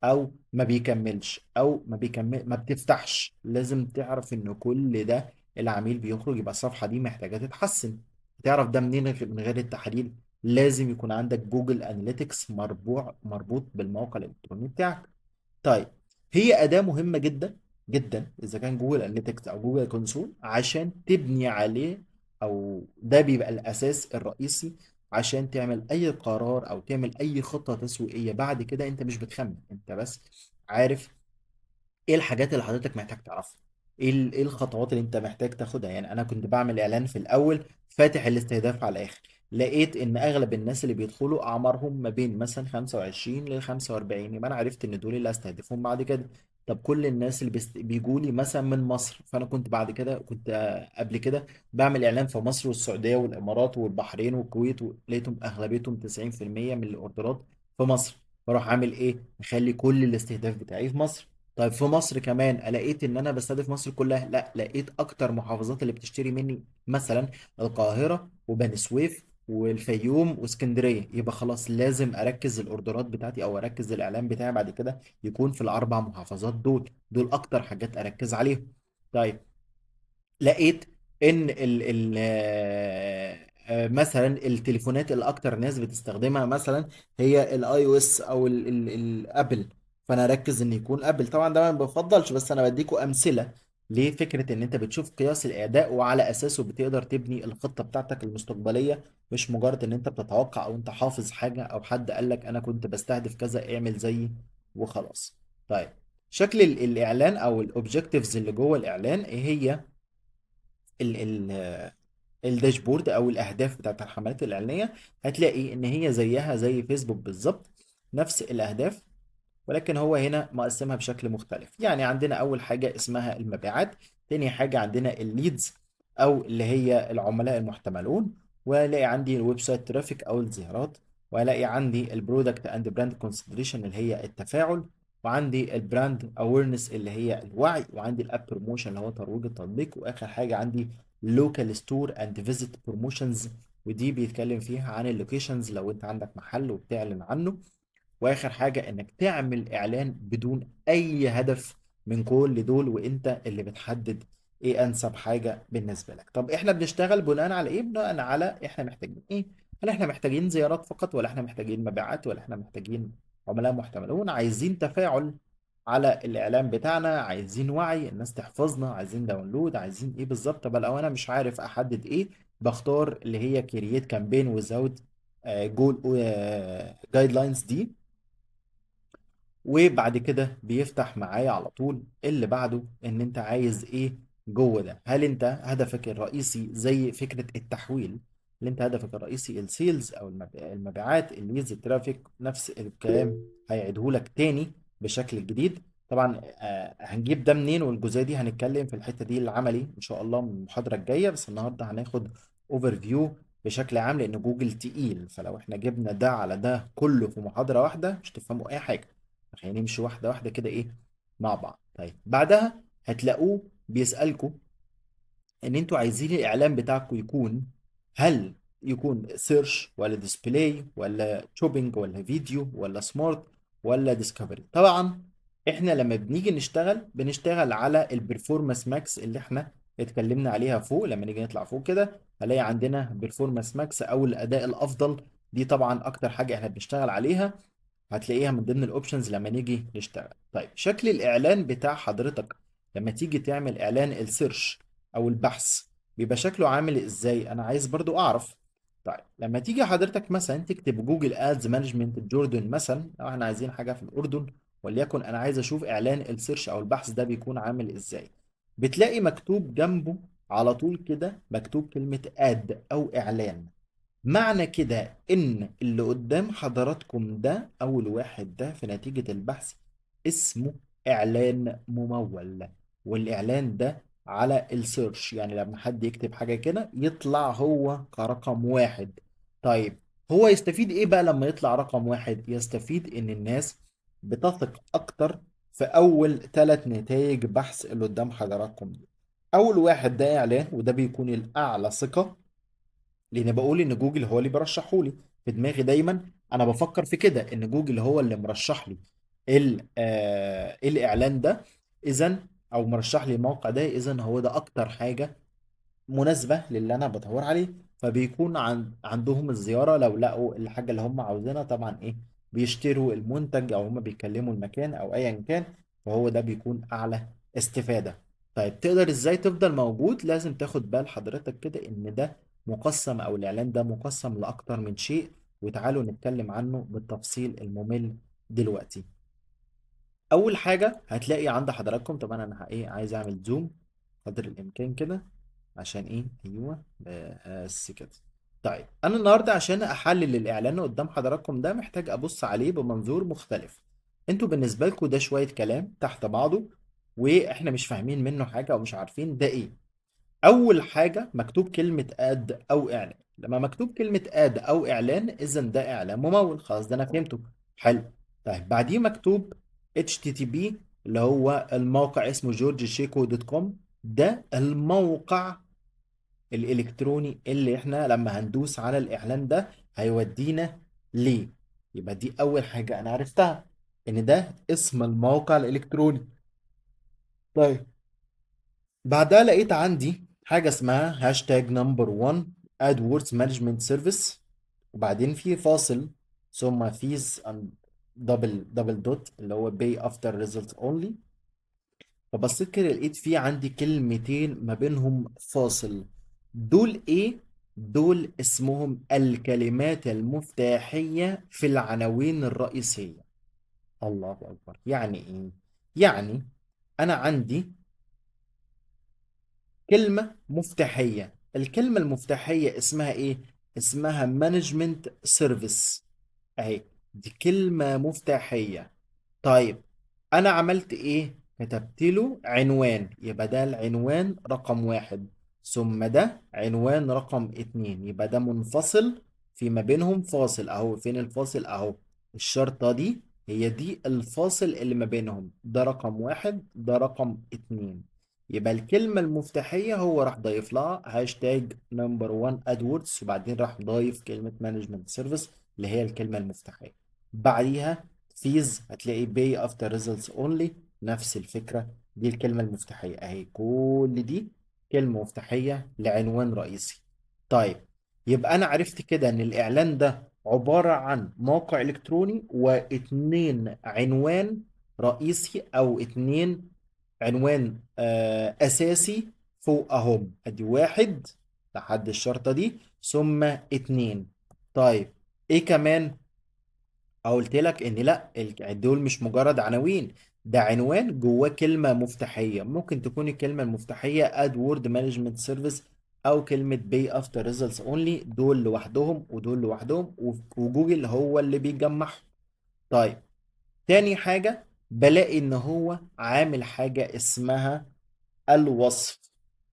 أو ما بيكملش، أو ما بتفتحش، لازم تعرف إن كل ده العميل بيخرج، يبقى الصفحة دي محتاجة تتحسن. تعرف ده منين من غير التحليل؟ لازم يكون عندك جوجل اناليتكس مربوط بالموقع الالكتروني بتاعك. طيب هي اداه مهمه جدا جدا اذا كان جوجل اناليتكس او جوجل كونسول، عشان تبني عليه، او ده بيبقى الاساس الرئيسي عشان تعمل اي قرار او تعمل اي خطه تسويقيه. بعد كده انت مش بتخمن، انت بس عارف ايه الحاجات اللي حضرتك محتاج تعرفها. ايه الخطوات اللي انت محتاج تاخدها. يعني انا كنت بعمل اعلان في الاول فاتح الاستهداف على الاخر، لقيت ان اغلب الناس اللي بيدخلوا اعمارهم ما بين مثلا 25 ل 45، يبقى انا عرفت ان دول اللي هستهدفهم بعد كده. طب كل الناس اللي بيجوا لي مثلا من مصر، فانا كنت بعد كده كنت قبل كده بعمل اعلان في مصر والسعوديه والامارات والبحرين والكويت، ولقيتهم اغلبيتهم 90% من الاوردرات في مصر. بروح عامل ايه؟ اخلي كل الاستهداف بتاعي في مصر. طيب في مصر كمان لقيت ان انا بستهدف مصر كلها؟ لا، لقيت اكتر محافظات اللي بتشتري مني مثلا القاهرة وبني سويف والفيوم واسكندرية، يبقى خلاص لازم اركز الاوردرات بتاعتي او اركز الاعلان بتاعي بعد كده يكون في الاربع محافظات دول اكتر حاجات اركز عليهم. طيب لقيت ان مثلا التليفونات اللي اكتر ناس بتستخدمها مثلا هي الاي او اس او الابل، فانا اركز ان يكون ابل. طبعا ده ما بفضلش، بس انا بديكوا امثله. ليه؟ فكره ان انت بتشوف قياس الاداء وعلى اساسه بتقدر تبني الخطه بتاعتك المستقبليه، مش مجرد ان انت بتتوقع او انت حافظ حاجه او حد قال لك انا كنت بستهدف كذا اعمل زيي وخلاص. طيب شكل الاعلان او الاوبجكتيفز اللي جوه الاعلان ايه هي؟ ال ال الداشبورد او الاهداف بتاعت الحملات الاعلانيه، هتلاقي ان هي زيها زي فيسبوك بالظبط، نفس الاهداف، ولكن هو هنا مقسمها بشكل مختلف. يعني عندنا اول حاجه اسمها المبيعات، تاني حاجه عندنا الليدز او اللي هي العملاء المحتملون، والاقي عندي الويب سايت ترافيك او الزيارات، والاقي عندي البرودكت اند براند كونسيدريشن اللي هي التفاعل، وعندي البراند اويرنس اللي هي الوعي، وعندي الاب بروموشن اللي هو ترويج التطبيق، واخر حاجه عندي لوكال ستور اند فيزيت بروموشنز، ودي بيتكلم فيها عن اللوكيشنز لو انت عندك محل وبتعلن عنه. واخر حاجه انك تعمل اعلان بدون اي هدف من كل دول، وانت اللي بتحدد ايه انسب حاجه بالنسبه لك. طب احنا بنشتغل بناء على ايه؟ بناء على احنا محتاجين ايه. هل احنا محتاجين زيارات فقط، ولا احنا محتاجين مبيعات، ولا احنا محتاجين عملاء محتملون، عايزين تفاعل على الاعلان بتاعنا، عايزين وعي الناس تحفظنا، عايزين داونلود، عايزين ايه بالظبط. طب لو انا مش عارف احدد ايه، بختار اللي هي كرييت كامبين ويزاوت جول جايد لاينز دي، وبعد كده بيفتح معايا على طول اللي بعده ان انت عايز ايه جوه ده. هل انت هدفك الرئيسي زي فكرة التحويل، اللي انت هدفك الرئيسي السيلز او المبيعات، الليدز، الترافيك، نفس الكلام هيعيده لك تاني بشكل جديد. طبعا هنجيب ده منين؟ والجزئيه دي هنتكلم في الحته دي العملي ان شاء الله من المحاضره الجايه، بس النهارده هناخد اوفر فيو بشكل عام، لان جوجل تقيل، فلو احنا جبنا ده على ده كله في محاضره واحده مش تفهموا اي حاجه. خلينا نمشي واحده واحده كده ايه مع بعض. طيب بعدها هتلاقوه بيسألكوا ان انتوا عايزين الاعلان بتاعكم يكون، هل يكون سيرش ولا ديسبلاي ولا شوبينج ولا فيديو ولا سمارت ولا ديسكفري. طبعا احنا لما بنيجي نشتغل بنشتغل على البرفورمانس ماكس اللي احنا اتكلمنا عليها فوق. لما نيجي نطلع فوق كده هلاقي عندنا بيرفورمانس ماكس او الاداء الافضل، دي طبعا اكتر حاجة احنا بنشتغل عليها، هتلاقيها من ضمن الاوبشنز لما نيجي نشتغل. طيب شكل الاعلان بتاع حضرتك لما تيجي تعمل اعلان السيرش او البحث بيبقى شكله عامل ازاي؟ انا عايز برضو اعرف. طيب لما تيجي حضرتك مثلا تكتب جوجل ادز مانجمنت جوردن مثلا، لو احنا عايزين حاجه في الاردن، وليكن انا عايز اشوف اعلان السيرش او البحث ده بيكون عامل ازاي، بتلاقي مكتوب جنبه على طول كده مكتوب كلمه اد او اعلان. معنى كده ان اللي قدام حضراتكم ده اول واحد ده في نتيجة البحث اسمه اعلان ممول، والاعلان ده على السيرش، يعني لما حد يكتب حاجة كده يطلع هو كرقم واحد. طيب هو يستفيد ايه بقى لما يطلع رقم واحد؟ يستفيد ان الناس بتثق اكتر في اول ثلاث نتائج بحث اللي قدام حضراتكم دي. اول واحد ده اعلان، وده بيكون الاعلى ثقة، لان بقول ان جوجل هو اللي برشحه لي. في دماغي دايما انا بفكر في كده، ان جوجل هو اللي مرشح لي الاعلان ده، اذا او مرشح لي الموقع ده، اذا هو ده اكتر حاجة مناسبة للي انا بدور عليه. فبيكون عندهم الزيارة، لو لقوا الحاجة اللي هم عاوزينها طبعا ايه بيشتروا المنتج او هم بيكلموا المكان او ايا كان، فهو ده بيكون اعلى استفادة. طيب تقدر ازاي تفضل موجود؟ لازم تاخد بال حضرتك كده ان ده مقسم او الاعلان ده مقسم لاكتر من شيء، وتعالوا نتكلم عنه بالتفصيل الممل دلوقتي. اول حاجة هتلاقي عند حضراتكم، طبعا انا ايه عايز اعمل زوم قدر الامكان كده. عشان ايه؟ ايوه، بس كده. طيب انا النهارده عشان احلل الاعلان قدام حضراتكم ده محتاج ابص عليه بمنظور مختلف. انتوا بالنسبه لكم ده شويه كلام تحت بعضه، واحنا مش فاهمين منه حاجه او مش عارفين ده ايه. اول حاجه مكتوب كلمه اد او اعلان. لما مكتوب كلمه اد او اعلان اذا ده اعلان ممول، خلاص ده انا فهمته. حلو. طيب بعديه مكتوب HTTP اللي هو الموقع اسمه georgesheko.com. ده الموقع الالكتروني اللي احنا لما هندوس على الاعلان ده هيودينا ليه. يبقى دي اول حاجه انا عرفتها، ان ده اسم الموقع الالكتروني. طيب بعدها لقيت عندي حاجة اسمها هاشتاج نمبر 1 AdWords Management Service، وبعدين في فاصل ثم فيز دبل دوت اللي هو pay after result only. فبصيت كده لقيت في عندي كلمتين ما بينهم فاصل. دول ايه؟ دول اسمهم الكلمات المفتاحية في العناوين الرئيسية. الله أكبر. يعني ايه؟ يعني أنا عندي كلمة مفتاحية. الكلمة المفتاحية اسمها ايه؟ اسمها مانجمنت سيرفيس. اهي دي كلمة مفتاحية. طيب انا عملت ايه؟ كتبت له عنوان، يبقى ده العنوان رقم واحد، ثم ده عنوان رقم اتنين، يبقى ده منفصل في ما بينهم فاصل. اهو فين الفاصل؟ اهو الشرطة دي هي دي الفاصل اللي ما بينهم، ده رقم واحد ده رقم اتنين. يبقى الكلمة المفتاحية هو راح ضايف لها هاشتاج نمبر 1 ادوردز، وبعدين راح ضايف كلمة مانجمنت سيرفيس اللي هي الكلمة المفتاحية. بعديها فيز هتلاقي pay after results only، نفس الفكرة. دي الكلمة المفتاحية اهي، كل دي كلمة مفتاحية لعنوان رئيسي. طيب يبقى انا عرفت كده ان الاعلان ده عبارة عن موقع الكتروني واتنين عنوان رئيسي او اتنين عنوان اساسي فوق اهم. ادي واحد لحد الشرطة دي، ثم اتنين. طيب ايه كمان؟ قلت لك ان لا، دول مش مجرد عناوين، ده عنوان جواه كلمة مفتاحية. ممكن تكون الكلمة المفتاحية اد وورد مانجمنت سيرفيس او كلمة باي افتر ريزلتس اونلي، دول لوحدهم ودول لوحدهم، وجوجل هو اللي بيجمعهم. طيب تاني حاجة بلاقي ان هو عامل حاجة اسمها الوصف.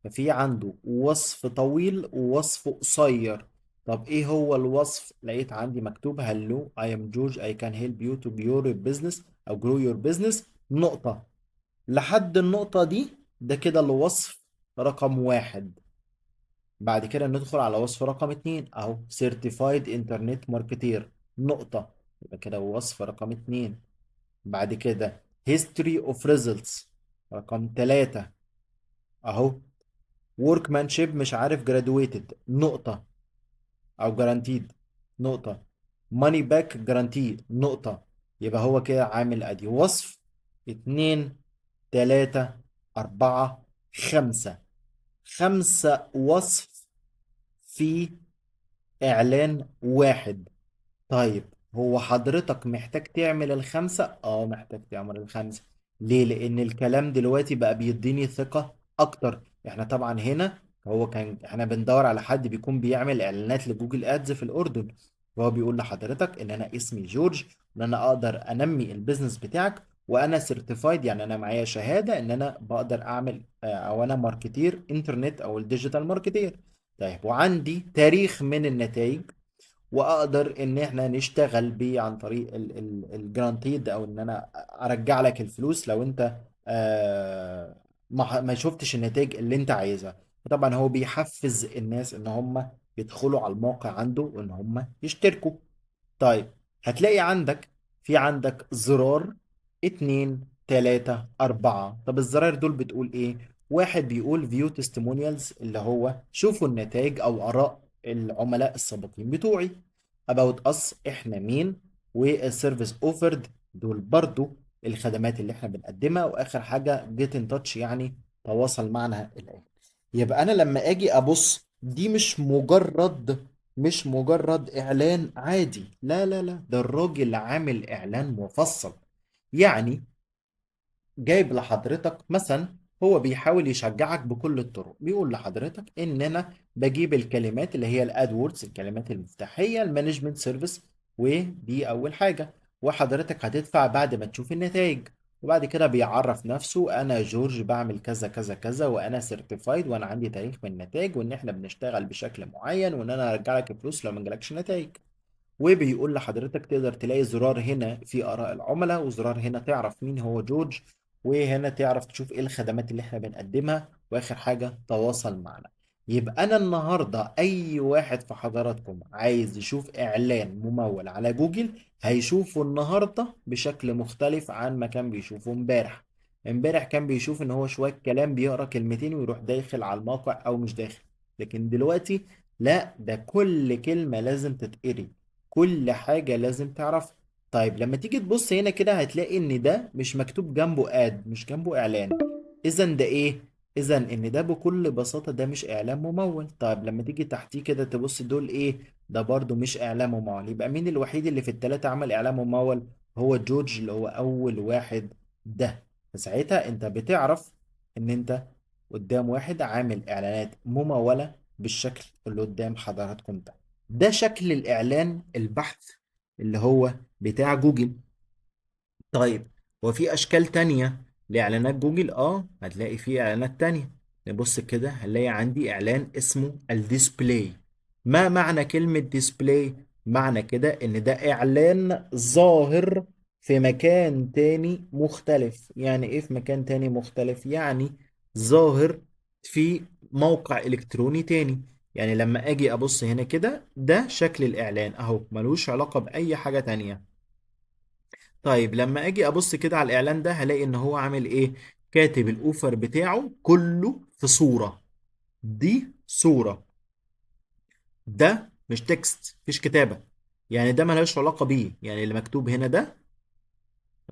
ففي عنده وصف طويل ووصف قصير. طب ايه هو الوصف؟ لقيت عندي مكتوب hello I am George I can help you to grow your business او grow your business نقطة. لحد النقطة دي ده كده الوصف رقم واحد. بعد كده ندخل على وصف رقم اتنين اهو certified internet marketer نقطة، يبقى كده وصف رقم اتنين. بعد كده history of results رقم تلاتة اهو workmanship مش عارف graduated نقطة أو guaranteed نقطة، money back guarantee نقطة. يبقى هو كده عامل أدي وصف اتنين تلاتة أربعة خمسة، خمسة وصف في إعلان واحد. طيب هو حضرتك محتاج تعمل الخمسة؟ اه محتاج تعمل الخمسة. ليه؟ لأن الكلام دلوقتي بقى بيديني ثقة أكتر. احنا طبعا هنا هو كان احنا بندور على حد بيكون بيعمل إعلانات لجوجل أدز في الأردن، فهو بيقول لحضرتك إن أنا اسمي جورج، وإن أنا أقدر أنمي البيزنس بتاعك، وأنا سيرتيفايد يعني أنا معايا شهادة إن أنا بقدر أعمل أو أنا ماركتير إنترنت أو الديجيتال ماركتير. طيب وعندي تاريخ من النتائج، واقدر ان احنا نشتغل بيه عن طريق الجرانتيد او ان انا ارجع لك الفلوس لو انت ما شفتش النتائج اللي انت عايزها. طبعا هو بيحفز الناس ان هم يدخلوا على الموقع عنده وان هم يشتركوا. طيب هتلاقي عندك في عندك زرار اتنين تلاتة أربعة. طب الزراير دول بتقول إيه؟ واحد بيقول فيو تستيمونيالز اللي هو شوفوا النتائج أو آراء العملاء السابقين بتوعي. About us إحنا مين، والسيرفيس أوفرد دول برضو الخدمات اللي إحنا بنقدمها، وآخر حاجة جيت إن تاتش يعني تواصل معنا الآن. يبقى أنا لما أجي أبص دي مش مجرد اعلان عادي، لا لا لا، ده الراجل عامل اعلان مفصل. يعني جايب لحضرتك مثلا هو بيحاول يشجعك بكل الطرق، بيقول لحضرتك ان انا بجيب الكلمات اللي هي الادوردز، الكلمات المفتاحيه، المانجمنت سيرفيس، ودي اول حاجه، وحضرتك هتدفع بعد ما تشوف النتائج. وبعد كده بيعرف نفسه، انا جورج بعمل كذا كذا كذا، وانا سيرتيفايد، وانا عندي تاريخ من النتائج، وان احنا بنشتغل بشكل معين، وان انا ارجع لك الفلوس لو ما جالكش نتائج. وبيقول لحضرتك تقدر تلاقي زرار هنا في آراء العملاء، وزرار هنا تعرف مين هو جورج، وهنا تعرف تشوف ايه الخدمات اللي احنا بنقدمها، واخر حاجة تواصل معنا. يبقى انا النهاردة اي واحد في حضراتكم عايز يشوف اعلان ممول على جوجل هيشوفه النهاردة بشكل مختلف عن ما كان بيشوفه امبارح. امبارح كان بيشوف ان هو شوية كلام بيقرا كلمتين ويروح داخل على الموقع او مش داخل. لكن دلوقتي لا، ده كل كلمة لازم تتقري، كل حاجة لازم تعرف. طيب لما تيجي تبص هنا كده هتلاقي ان ده مش مكتوب جنبه اد، مش جنبه اعلان. اذا ده ايه؟ اذا ان ده بكل بساطة ده مش اعلان ممول. طيب لما تيجي تحتيه كده تبص دول ايه؟ ده برضو مش اعلان ممول. يبقى مين الوحيد اللي في التلاتة عمل اعلان ممول؟ هو جورج، اللي هو اول واحد ده. فساعتها انت بتعرف ان انت قدام واحد عامل اعلانات ممولة بالشكل اللي قدام حضراتكم ده. ده شكل الإعلان البحث اللي هو بتاع جوجل. طيب، هو في أشكال تانية لإعلانات جوجل؟ هتلاقي في إعلانات تانية. نبص كده هنلاقي عندي إعلان اسمه الديسبلاي. ما معنى كلمة ديسبلاي؟ معنى كده إن ده إعلان ظاهر في مكان تاني مختلف. يعني إيه في مكان تاني مختلف؟ يعني ظاهر في موقع إلكتروني تاني. يعني لما أجي أبص هنا كده ده شكل الإعلان أهو، ملوش علاقة بأي حاجة تانية. طيب لما اجي ابص كده على الاعلان ده هلاقي ان هو عامل ايه؟ كاتب الاوفر بتاعه كله في صورة. دي صورة، ده مش تكست، مفيش كتابة. يعني ده ملهاش علاقة بيه، يعني اللي مكتوب هنا ده،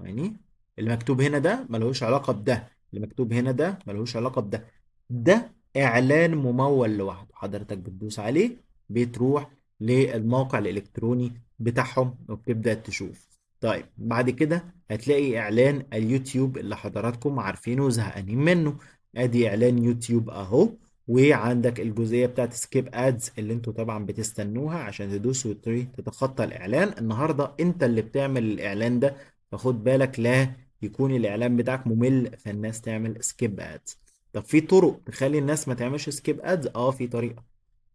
يعني اللي مكتوب هنا ده ملهوش علاقة بده، اللي مكتوب هنا ده ملهوش علاقة بده. ده إعلان ممول لوحده، حضرتك بتدوس عليه بتروح للموقع الإلكتروني بتاعهم وبتبدأ تشوف. طيب بعد كده هتلاقي إعلان اليوتيوب اللي حضراتكم عارفينه وزهقانين منه. أدي إعلان يوتيوب أهو. وعندك الجزئية بتاعت سكيب ادز اللي انتوا طبعا بتستنوها عشان تدوسوا تتخطى الإعلان. النهاردة انت اللي بتعمل الإعلان ده، فخد بالك لا يكون الاعلان بتاعك ممل فالناس تعمل سكيب ادز. طب في طرق تخلي الناس ما تعملش سكيب ادز؟ في طريقة،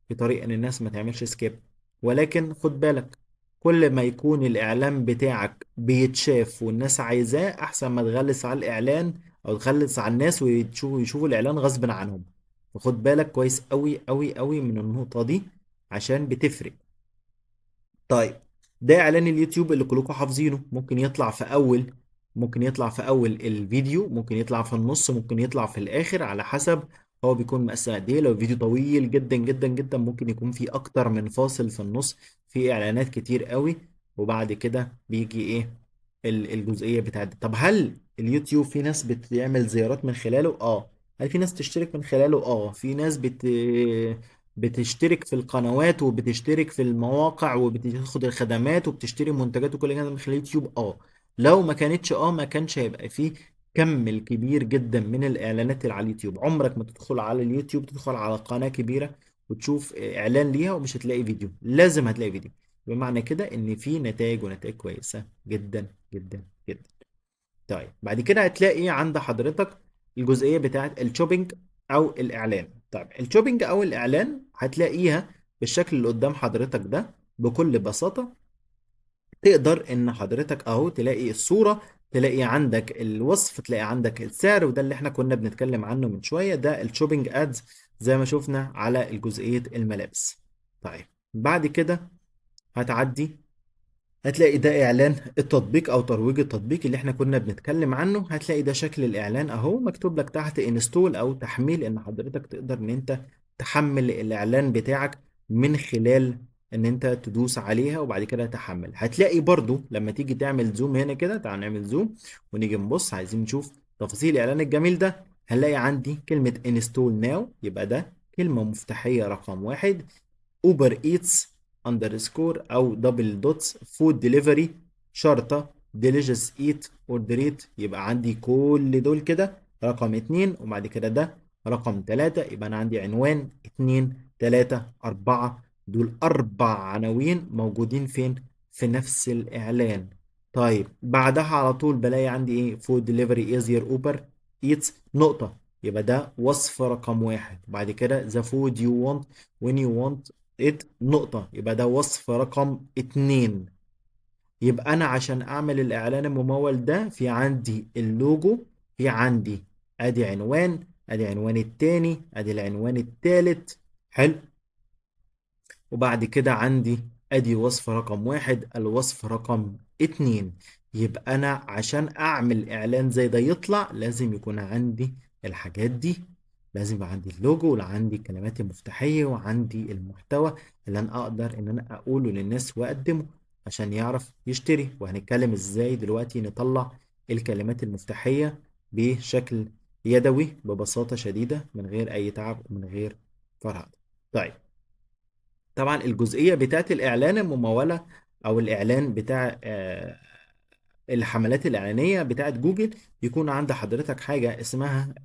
في طريقة ان الناس ما تعملش سكيب. ولكن خد بالك، كل ما يكون الاعلان بتاعك بيتشاف والناس عايزاه احسن ما تغلس على الاعلان او تغلس على الناس ويشوفوا الاعلان غصب عنهم. فخد بالك كويس قوي قوي قوي من النقطة دي عشان بتفرق. طيب، ده اعلان اليوتيوب اللي كلكم حافظينه. ممكن يطلع في اول، ممكن يطلع في اول الفيديو، ممكن يطلع في النص، ممكن يطلع في الاخر، على حسب هو بيكون مقسم قد ايه. لو الفيديو طويل جدا جدا جدا ممكن يكون في اكتر من فاصل في النص، في اعلانات كتير قوي. وبعد كده بيجي ايه؟ الجزئية بتاعت طب هل اليوتيوب في ناس بتعمل زيارات من خلاله؟ هل في ناس تشترك من خلاله؟ في ناس بتشترك في القنوات وبتشترك في المواقع وبتاخد الخدمات وبتشتري منتجات وكل كده من خلال اليوتيوب. لو ما كانتش ما كانش هيبقى فيه كم الكبير جدا من الاعلانات اللي على اليوتيوب. عمرك ما تدخل على اليوتيوب تدخل على قناة كبيرة وتشوف اعلان ليها ومش هتلاقي فيديو، لازم هتلاقي فيديو. بمعنى كده ان في نتائج ونتائج كويسة جدا جدا جدا. طيب بعد كده هتلاقي عند حضرتك الجزئية بتاعت الشوبينج أو الإعلان. طيب الشوبينج أو الإعلان هتلاقيها بالشكل اللي قدام حضرتك ده بكل بساطة. تقدر إن حضرتك أهو تلاقي الصورة، تلاقي عندك الوصف، تلاقي عندك السعر، وده اللي احنا كنا بنتكلم عنه من شوية، ده الشوبينج أدز زي ما شفنا على الجزئية الملابس. طيب بعد كده هتعدي هتلاقي ده اعلان التطبيق او ترويج التطبيق اللي احنا كنا بنتكلم عنه. هتلاقي ده شكل الاعلان اهو، مكتوب لك تحت انستول او تحميل، ان حضرتك تقدر ان انت تحمل الاعلان بتاعك من خلال ان انت تدوس عليها وبعد كده تحمل. هتلاقي برضو لما تيجي تعمل زوم هنا كده، تعال نعمل زوم ونيجي نبص عايزين نشوف تفاصيل الاعلان الجميل ده. هنلاقي عندي كلمة انستول ناو، يبقى ده كلمة مفتاحية رقم واحد. اوبر ايتس اندرسكور او دبل دوتس فود ديليفري شرطة ديليجيس ايت اوردريت. يبقى عندي كل دول كده رقم 2، وبعد كده ده رقم 3. يبقى أنا عندي عنوان 2 3 4، دول 4 عناوين موجودين فين؟ في نفس الإعلان. طيب بعدها على طول بلاقي عندي إيه؟ فود ديليفري إيزير أوبر إيتس نقطة، يبقى ده وصف رقم 1. وبعد كده the food you want when you want it نقطة، يبقى ده وصف رقم 2. يبقى انا عشان اعمل الاعلان الممول ده في عندي اللوجو، في عندي ادي عنوان، ادي عنوان التاني، ادي العنوان التالت. حلو. وبعد كده عندي ادي وصف رقم 1، الوصف رقم 2. يبقى انا عشان اعمل اعلان زي ده يطلع لازم يكون عندي الحاجات دي. لازم يبقى عندي اللوجو، وعندي الكلمات المفتاحية، وعندي المحتوى اللي انا اقدر ان انا اقوله للناس واقدمه عشان يعرف يشتري. وهنتكلم ازاي دلوقتي نطلع الكلمات المفتاحية بشكل يدوي ببساطة شديدة من غير اي تعب ومن غير فرهدة. طيب طبعا الجزئية بتاعت الإعلان الممولة أو الإعلان بتاع الحملات الإعلانية بتاعت جوجل، يكون عند حضرتك حاجة اسمها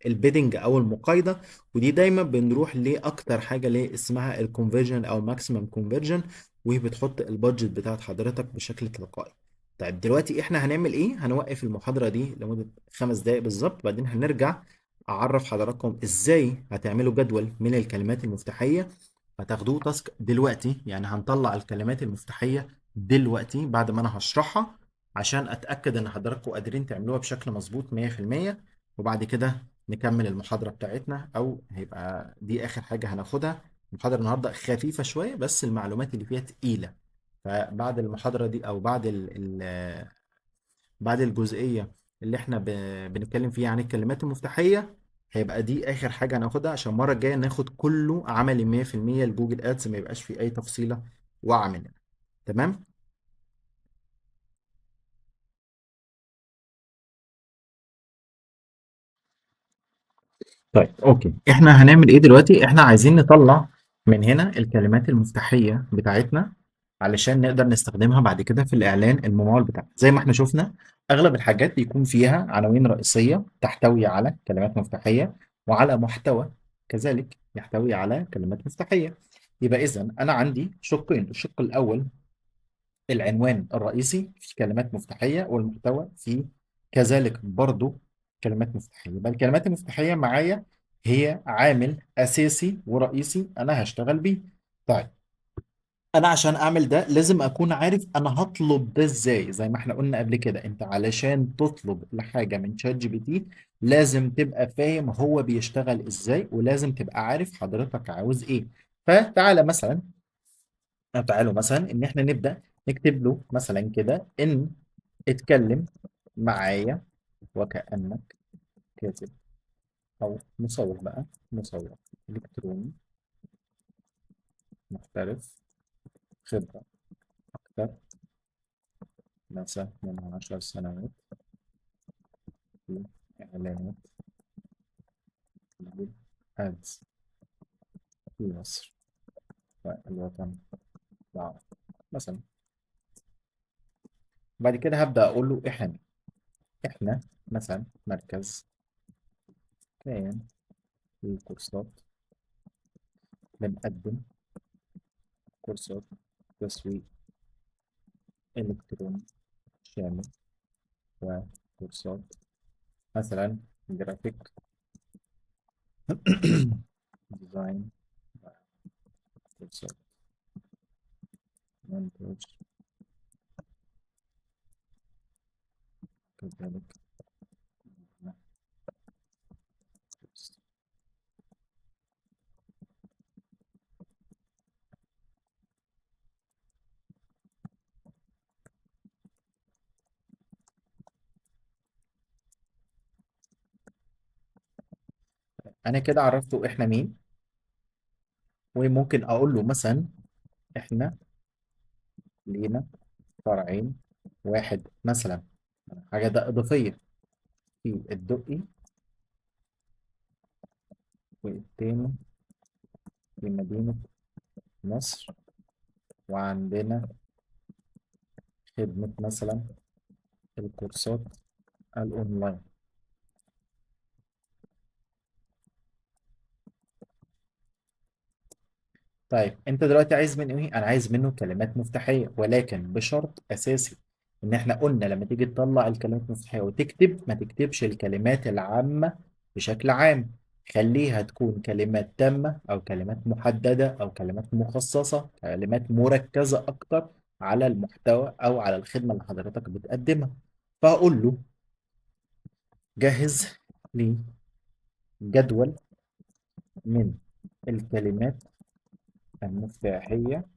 البيدنج أو المقايضة. ودي دايما بنروح لأكتر حاجة ليه اسمها الكونفرجن أو ماكسيمم كونفرجن، وهي بتحط البادجت بتاعت حضرتك بشكل تلقائي. طيب دلوقتي احنا هنعمل ايه؟ هنوقف المحاضرة دي لمدة 5 دقايق بالظبط، بعدين هنرجع أعرف حضراتكم ازاي هتعملوا جدول من الكلمات المفتاحية. هتاخدوه تاسك دلوقتي، يعني هنطلع الكلمات المفتاحية دلوقتي بعد ما انا هشرحها عشان اتأكد ان حضراتكم قادرين تعملوها بشكل مظبوط 100%. وبعد كده نكمل المحاضرة بتاعتنا، او هيبقى دي اخر حاجة هناخدها. المحاضرة النهاردة خفيفة شوية بس المعلومات اللي فيها تقيلة. فبعد المحاضرة دي او بعد الجزئية اللي احنا بنتكلم فيها عن الكلمات المفتاحية، هيبقى دي آخر حاجة هناخدها عشان المرة الجاية ناخد كله عملي 100% لجوجل ادز، ما يبقاش فيه أي تفصيلة واقعة مننا. تمام؟ طيب اوكي، احنا هنعمل ايه دلوقتي؟ احنا عايزين نطلع من هنا الكلمات المفتاحية بتاعتنا علشان نقدر نستخدمها بعد كده في الاعلان الممول بتاعنا. زي ما احنا شفنا اغلب الحاجات بيكون فيها عناوين رئيسية تحتوي على كلمات مفتاحية، وعلى محتوى كذلك يحتوي على كلمات مفتاحية. يبقى اذا انا عندي شقين، الشق الاول العنوان الرئيسي في كلمات مفتاحية، والمحتوى فيه كذلك برضو كلمات مفتاحية. يبقى الكلمات المفتاحية معايا هي عامل أساسي ورئيسي أنا هشتغل بيه. طيب أنا عشان أعمل ده لازم أكون عارف أنا هطلب ده إزاي. زي ما إحنا قلنا قبل كده، أنت علشان تطلب لحاجة من شات جي بي تي لازم تبقى فاهم هو بيشتغل إزاي، ولازم تبقى عارف حضرتك عاوز إيه. فتعالى مثلا، أو تعالوا مثلا إن إحنا نبدأ نكتب له مثلا كده إن اتكلم معايا وكأنك كاتب، أو مصور بقى، مصور إلكتروني محترف، خبرة أكثر مثلا من 10 سنوات في إعلانات جوجل أدز في مصر والوطن العربي مثلا. بعد كده هبدأ أقول له إحنا مين؟ إحنا مثلا مركز كيان للكورسات، بنقدم كورسات تسويق إلكتروني شامل، وكورسات مثلا جرافيك ديزاين، كورسات مونتاج كذلك. انا كده عرفته احنا مين، وممكن اقول له مثلا احنا لينا فرعين، واحد مثلا حاجة ده إضافية في الدقي، والتاني في مدينة نصر، وعندنا خدمة مثلا الكورسات الأونلاين. طيب انت دلوقتي عايز منه ايه؟ انا عايز منه كلمات مفتاحيه، ولكن بشرط اساسي ان احنا قلنا لما تيجي تطلع الكلمات المفتاحيه وتكتب، ما تكتبش الكلمات العامه بشكل عام. خليها تكون كلمات تامه او كلمات محدده او كلمات مخصصه، كلمات مركزه اكتر على المحتوى او على الخدمه اللي حضرتك بتقدمها. فهقول له جهز لي جدول من الكلمات المفتاحيه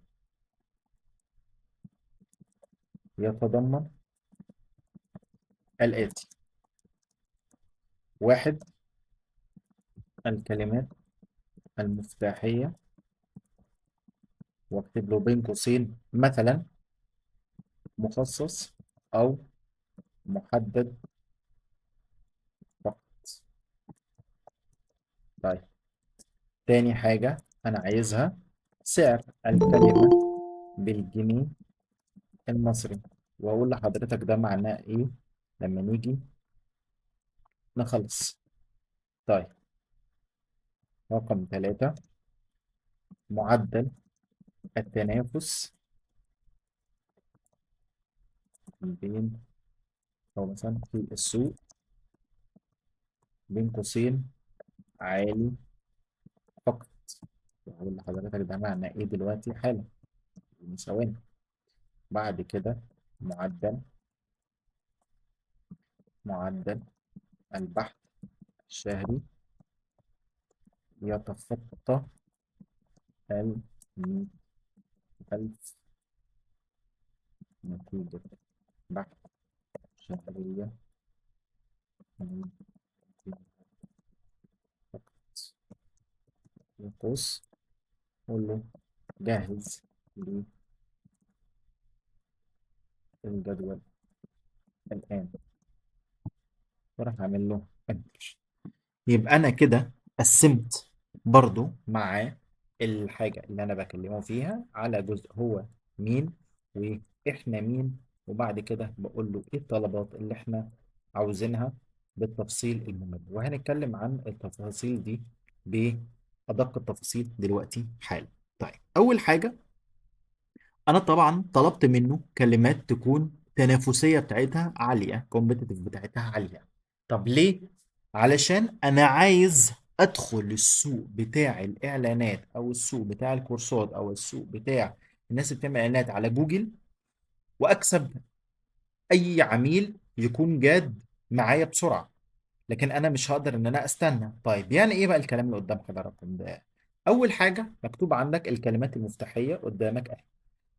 يتضمن الآتي: واحد، الكلمات المفتاحية، واكتب له بين قوسين مثلا مخصص أو محدد فقط. طيب، تاني حاجة أنا عايزها سعر الكلمة بالجنيه المصري، وأقول لحضرتك ده معناه إيه لما نيجي نخلص. طيب، رقم ثلاثة، معدل التنافس بين، أو مثلا في السوق، بين قوسين عالي فقط. أقول لحضرتك ده معناه إيه دلوقتي حالا من ثواني. بعد كده معدل معدل البحث الشهري يتخطى 100,000 نتيجة بحث شهرية من فقط. يقص، قول له جهز لي الجدول الآن، وراح أعمل له انتر. يبقى انا كده قسمت برضو مع الحاجة اللي انا بكلمه فيها على جزء هو مين واحنا مين، وبعد كده بقول له ايه الطلبات اللي احنا عاوزينها بالتفصيل الممل، وهنتكلم عن التفاصيل دي بأدق التفاصيل دلوقتي حالا. طيب، اول حاجة انا طبعا طلبت منه كلمات تكون تنافسيه بتاعتها عاليه، كومبيتيتيف بتاعتها عاليه. طب ليه؟ علشان انا عايز ادخل السوق بتاع الاعلانات او السوق بتاع الكورسات او السوق بتاع الناس اللي بتعمل اعلانات على جوجل، واكسب اي عميل يكون جاد معايا بسرعه. لكن انا مش هقدر ان انا استنى. طيب، يعني ايه بقى الكلام اللي قدام حضراتكم ده؟ اول حاجه مكتوب عندك الكلمات المفتاحيه قدامك اهي: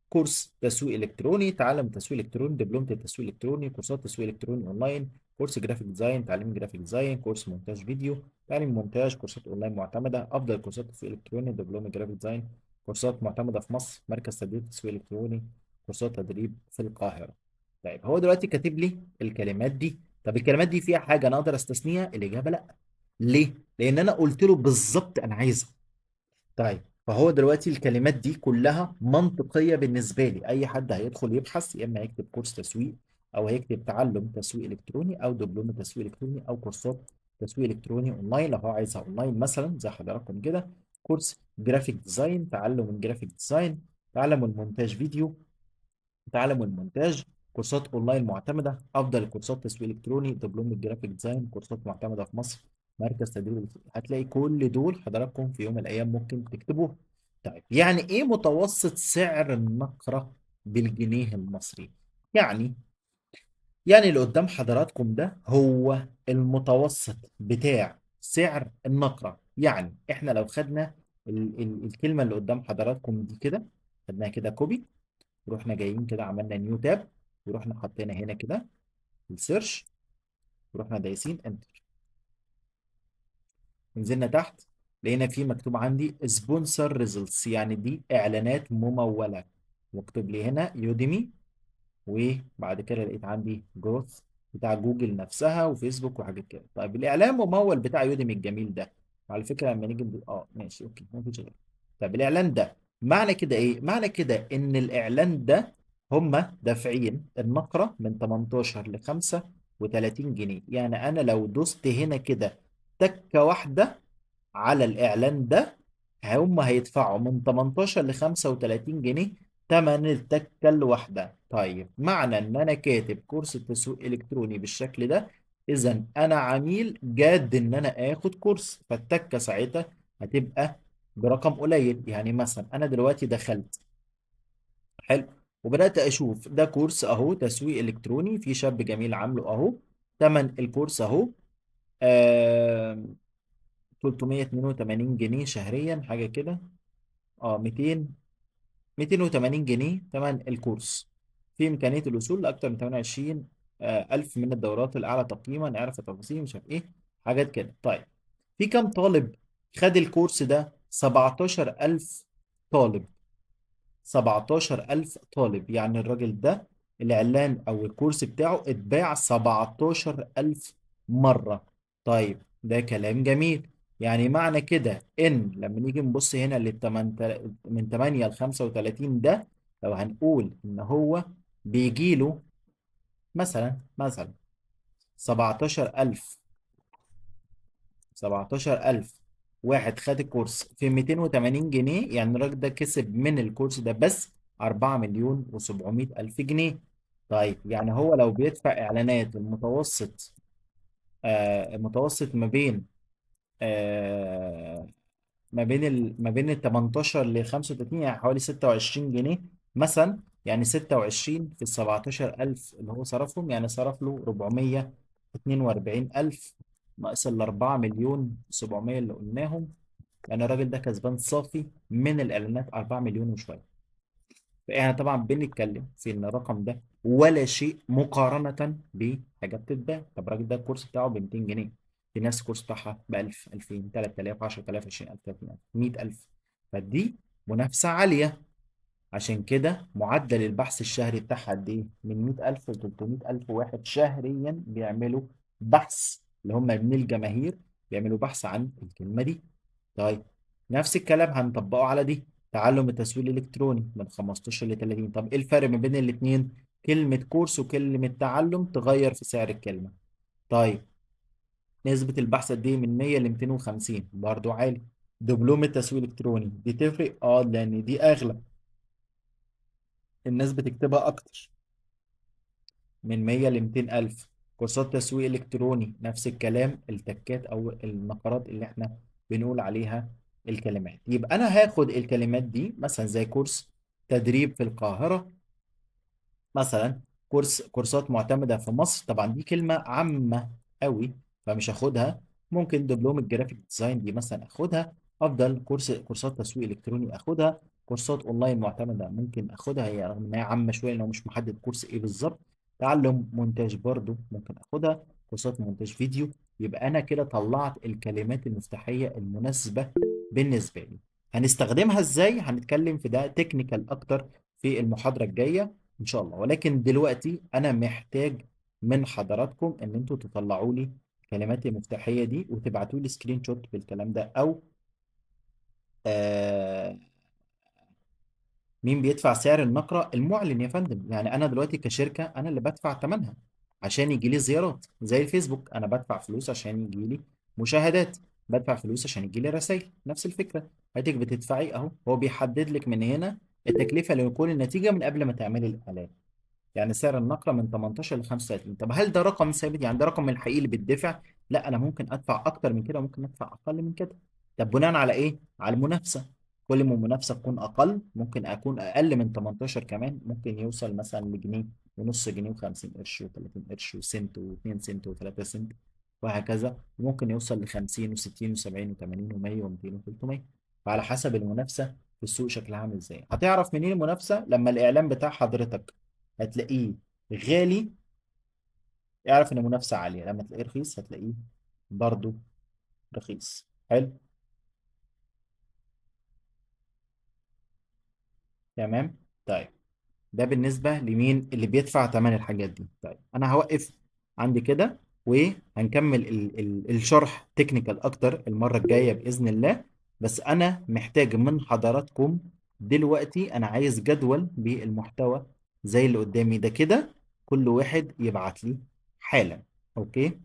كورس تسويق الكتروني، تعلم تسويق الكتروني، دبلومه التسويق الالكتروني، كورسات تسويق الكتروني اونلاين، كورس جرافيك ديزاين، تعليم جرافيك ديزاين، كورس مونتاج فيديو، تعليم مونتاج، كورسات اونلاين معتمده، افضل كورسات تسويق الكتروني، دبلومه جرافيك ديزاين، كورسات معتمده في مصر، مركز تدريب تسويق الكتروني، كورسات تدريب في القاهره. طيب، هو دلوقتي كاتب لي الكلمات دي. طب الكلمات دي فيها حاجه انا اقدر استثنيها؟ الاجابه لا. ليه؟ لان انا قلت له بالظبط انا عايزها. طيب، فهو دلوقتي الكلمات دي كلها منطقية بالنسبة لي. أي حد هيدخل يبحث يا إما هيكتب كورس تسويق، أو هيكتب تعلم تسويق إلكتروني، أو دبلومة تسويق إلكتروني، أو كورسات تسويق إلكتروني أونلاين لو هو عايزها أونلاين مثلا زي حضراتكم كده، كورس جرافيك ديزاين، تعلم الجرافيك ديزاين، تعلم المونتاج فيديو، تعلم المونتاج، كورسات اونلاين معتمده، افضل كورسات تسويق الكتروني، دبلومه جرافيك ديزاين، كورسات معتمده في مصر، مركز تدريب. هتلاقي كل دول حضراتكم في يوم من الايام ممكن تكتبوها. طيب، يعني ايه متوسط سعر النقره بالجنيه المصري؟ يعني يعني اللي قدام حضراتكم ده هو المتوسط بتاع سعر النقره. يعني احنا لو خدنا ال الكلمه اللي قدام حضراتكم دي كده، خدناها كده كوبي، رحنا جايين كده عملنا نيو تاب، ورحنا حطينا هنا كده السيرش، ورحنا دايسين انتر، نزلنا تحت لقينا في مكتوب عندي سبونسر ريزلتس، يعني دي اعلانات ممولة. واكتب لي هنا يوديمي، وبعد كده لقيت عندي جروث بتاع جوجل نفسها وفيسبوك وحاجات كده. طيب، الاعلان ممول بتاع يوديمي الجميل ده، على فكره لما نيجي ماشي اوكي مفيش غيره. طب الاعلان ده معنى كده ايه؟ معنى كده ان الاعلان ده هم دافعين النقره من 18 ل 35 جنيه. يعني انا لو دوست هنا كده تكه واحده على الاعلان ده، هم هيدفعوا من 18 ل 35 جنيه تمن التكة الواحدة. طيب معنى ان انا كاتب كورس التسويق الالكتروني بالشكل ده، اذا انا عميل جاد ان انا اخد كورس، فالتكة ساعتها هتبقى برقم قليل. يعني مثلا انا دلوقتي دخلت، حلو، وبدأت اشوف ده كورس اهو تسويق الكتروني في شاب جميل عامله اهو، تمن الكورس اهو آه 382 جنيه شهريا حاجة كده، اه 280 جنيه ثمن الكورس. في إمكانية الوصول لأكثر من 28 ألف من الدورات الأعلى تقييما، اعرف التفاصيل مش عارف إيه حاجات كده. طيب في كم طالب خد الكورس ده؟ 17000 طالب. 17000 طالب، يعني الراجل ده الإعلان أو الكورس بتاعه اتباع 17000 مرة. طيب ده كلام جميل. يعني معنى كده إن لما نيجي نبص هنا من 8 ل 35 ده، لو هنقول إن هو بيجي له مثلا 17000 17000 واحد خد الكورس في 280 جنيه، يعني الراجل ده كسب من الكورس ده بس 4 مليون و700 ألف جنيه. طيب يعني هو لو بيدفع إعلانات المتوسط المتوسط آه ما بين ال 18 ل 35، يعني حوالي 26 جنيه مثلا. يعني 26 في ال 17000 اللي هو صرفهم، يعني صرف له 442 ألف ناقص ال 4 مليون 700 اللي قلناهم. يعني الراجل ده كسبان صافي من الإعلانات 4 مليون وشوية. فاحنا طبعا بنتكلم في ان الرقم ده ولا شيء مقارنة بحاجة بتتباع. طب الراجل ده الكورس بتاعه ب 200 جنيه، في نفس الكورس بتاعها ب 1000 2000 3000 10000 20000 30000 100000. فدي منافسة عالية. عشان كده معدل البحث الشهري بتاعها قد ايه؟ من 100000 ل 300000 واحد شهريا بيعملوا بحث، اللي هم من الجماهير بيعملوا بحث عن الكلمة دي. طيب نفس الكلام هنطبقه على دي، تعلم التسويق الالكتروني من 15 ل 30. طب ايه الفرق ما بين الاثنين؟ كلمة كورس وكلمة تعلم تغير في سعر الكلمة. طيب نسبة البحث قد ايه؟ من 100 ل 250 برضو عالي. دبلوم التسويق الالكتروني دي تفرق، لان دي اغلى، الناس بتكتبها اكتر، من 100 ل 200 ألف. كورسات تسويق إلكتروني نفس الكلام، التكات أو النقرات اللي احنا بنقول عليها الكلمات. يبقى أنا هاخد الكلمات دي مثلا زي كورس تدريب في القاهرة مثلا، كورسات معتمدة في مصر، طبعا دي كلمة عامة قوي فمش هاخدها. ممكن دبلوم الجرافيك ديزاين دي مثلا اخدها. افضل كورسات تسويق الكتروني اخدها. كورسات اونلاين معتمدة ممكن اخدها، هي رغم ان هي عامة شوية لو مش محدد كورس ايه بالظبط. تعلم مونتاج برضو ممكن اخدها، كورسات مونتاج فيديو. يبقى انا كده طلعت الكلمات المفتاحية المناسبة بالنسبة لي. هنستخدمها ازاي؟ هنتكلم في ده تكنيكال اكتر في المحاضرة الجاية ان شاء الله. ولكن دلوقتي انا محتاج من حضراتكم ان انتوا تطلعوا لي الكلمات المفتاحيه دي وتبعتوا لي سكرين شوت بالكلام ده، او آه مين بيدفع سعر النقرة؟ المعلن يا فندم. يعني انا دلوقتي كشركه انا اللي بدفع ثمنها عشان يجي لي زيارات، زي الفيسبوك انا بدفع فلوس عشان يجي لي مشاهدات، بدفع فلوس عشان يجي لي رسائل. نفس الفكره، حضرتك بتدفعي اهو، هو بيحدد لك من هنا التكلفه لكل النتيجه من قبل ما تعملي الاعلان. يعني سعر النقرة من 18 ل 35. طب هل ده رقم ثابت؟ يعني ده رقم الحقيقي اللي بيدفع؟ لا، انا ممكن ادفع اكتر من كده وممكن ادفع اقل من كده. طب بناء على ايه؟ على المنافسة. كل ما المنافسة تكون اقل ممكن اكون اقل من 18 كمان، ممكن يوصل مثلا لجنيه ونص، جنيه و50 قرش و30 قرش وسنت و2 سنت و3 سنت وهكذا. وممكن يوصل ل 50 و60 و70 و80 و100 و200 و300. فعلى حسب المنافسة في السوق شكلها عامل ازاي. هتعرف منين المنافسة؟ لما الاعلان بتاع حضرتك هتلاقيه غالي، اعرف ان المنافسه عاليه. لما تلاقيه رخيص هتلاقيه برضو رخيص. حلو، تمام. طيب ده بالنسبه لمين اللي بيدفع ثمن الحاجات دي. طيب انا هوقف عندي كده، وهنكمل الشرح تكنيكال اكتر المره الجايه باذن الله. بس انا محتاج من حضراتكم دلوقتي، انا عايز جدول بالمحتوى زي اللي قدامي ده كده، كل واحد يبعت لي حالا. اوكي.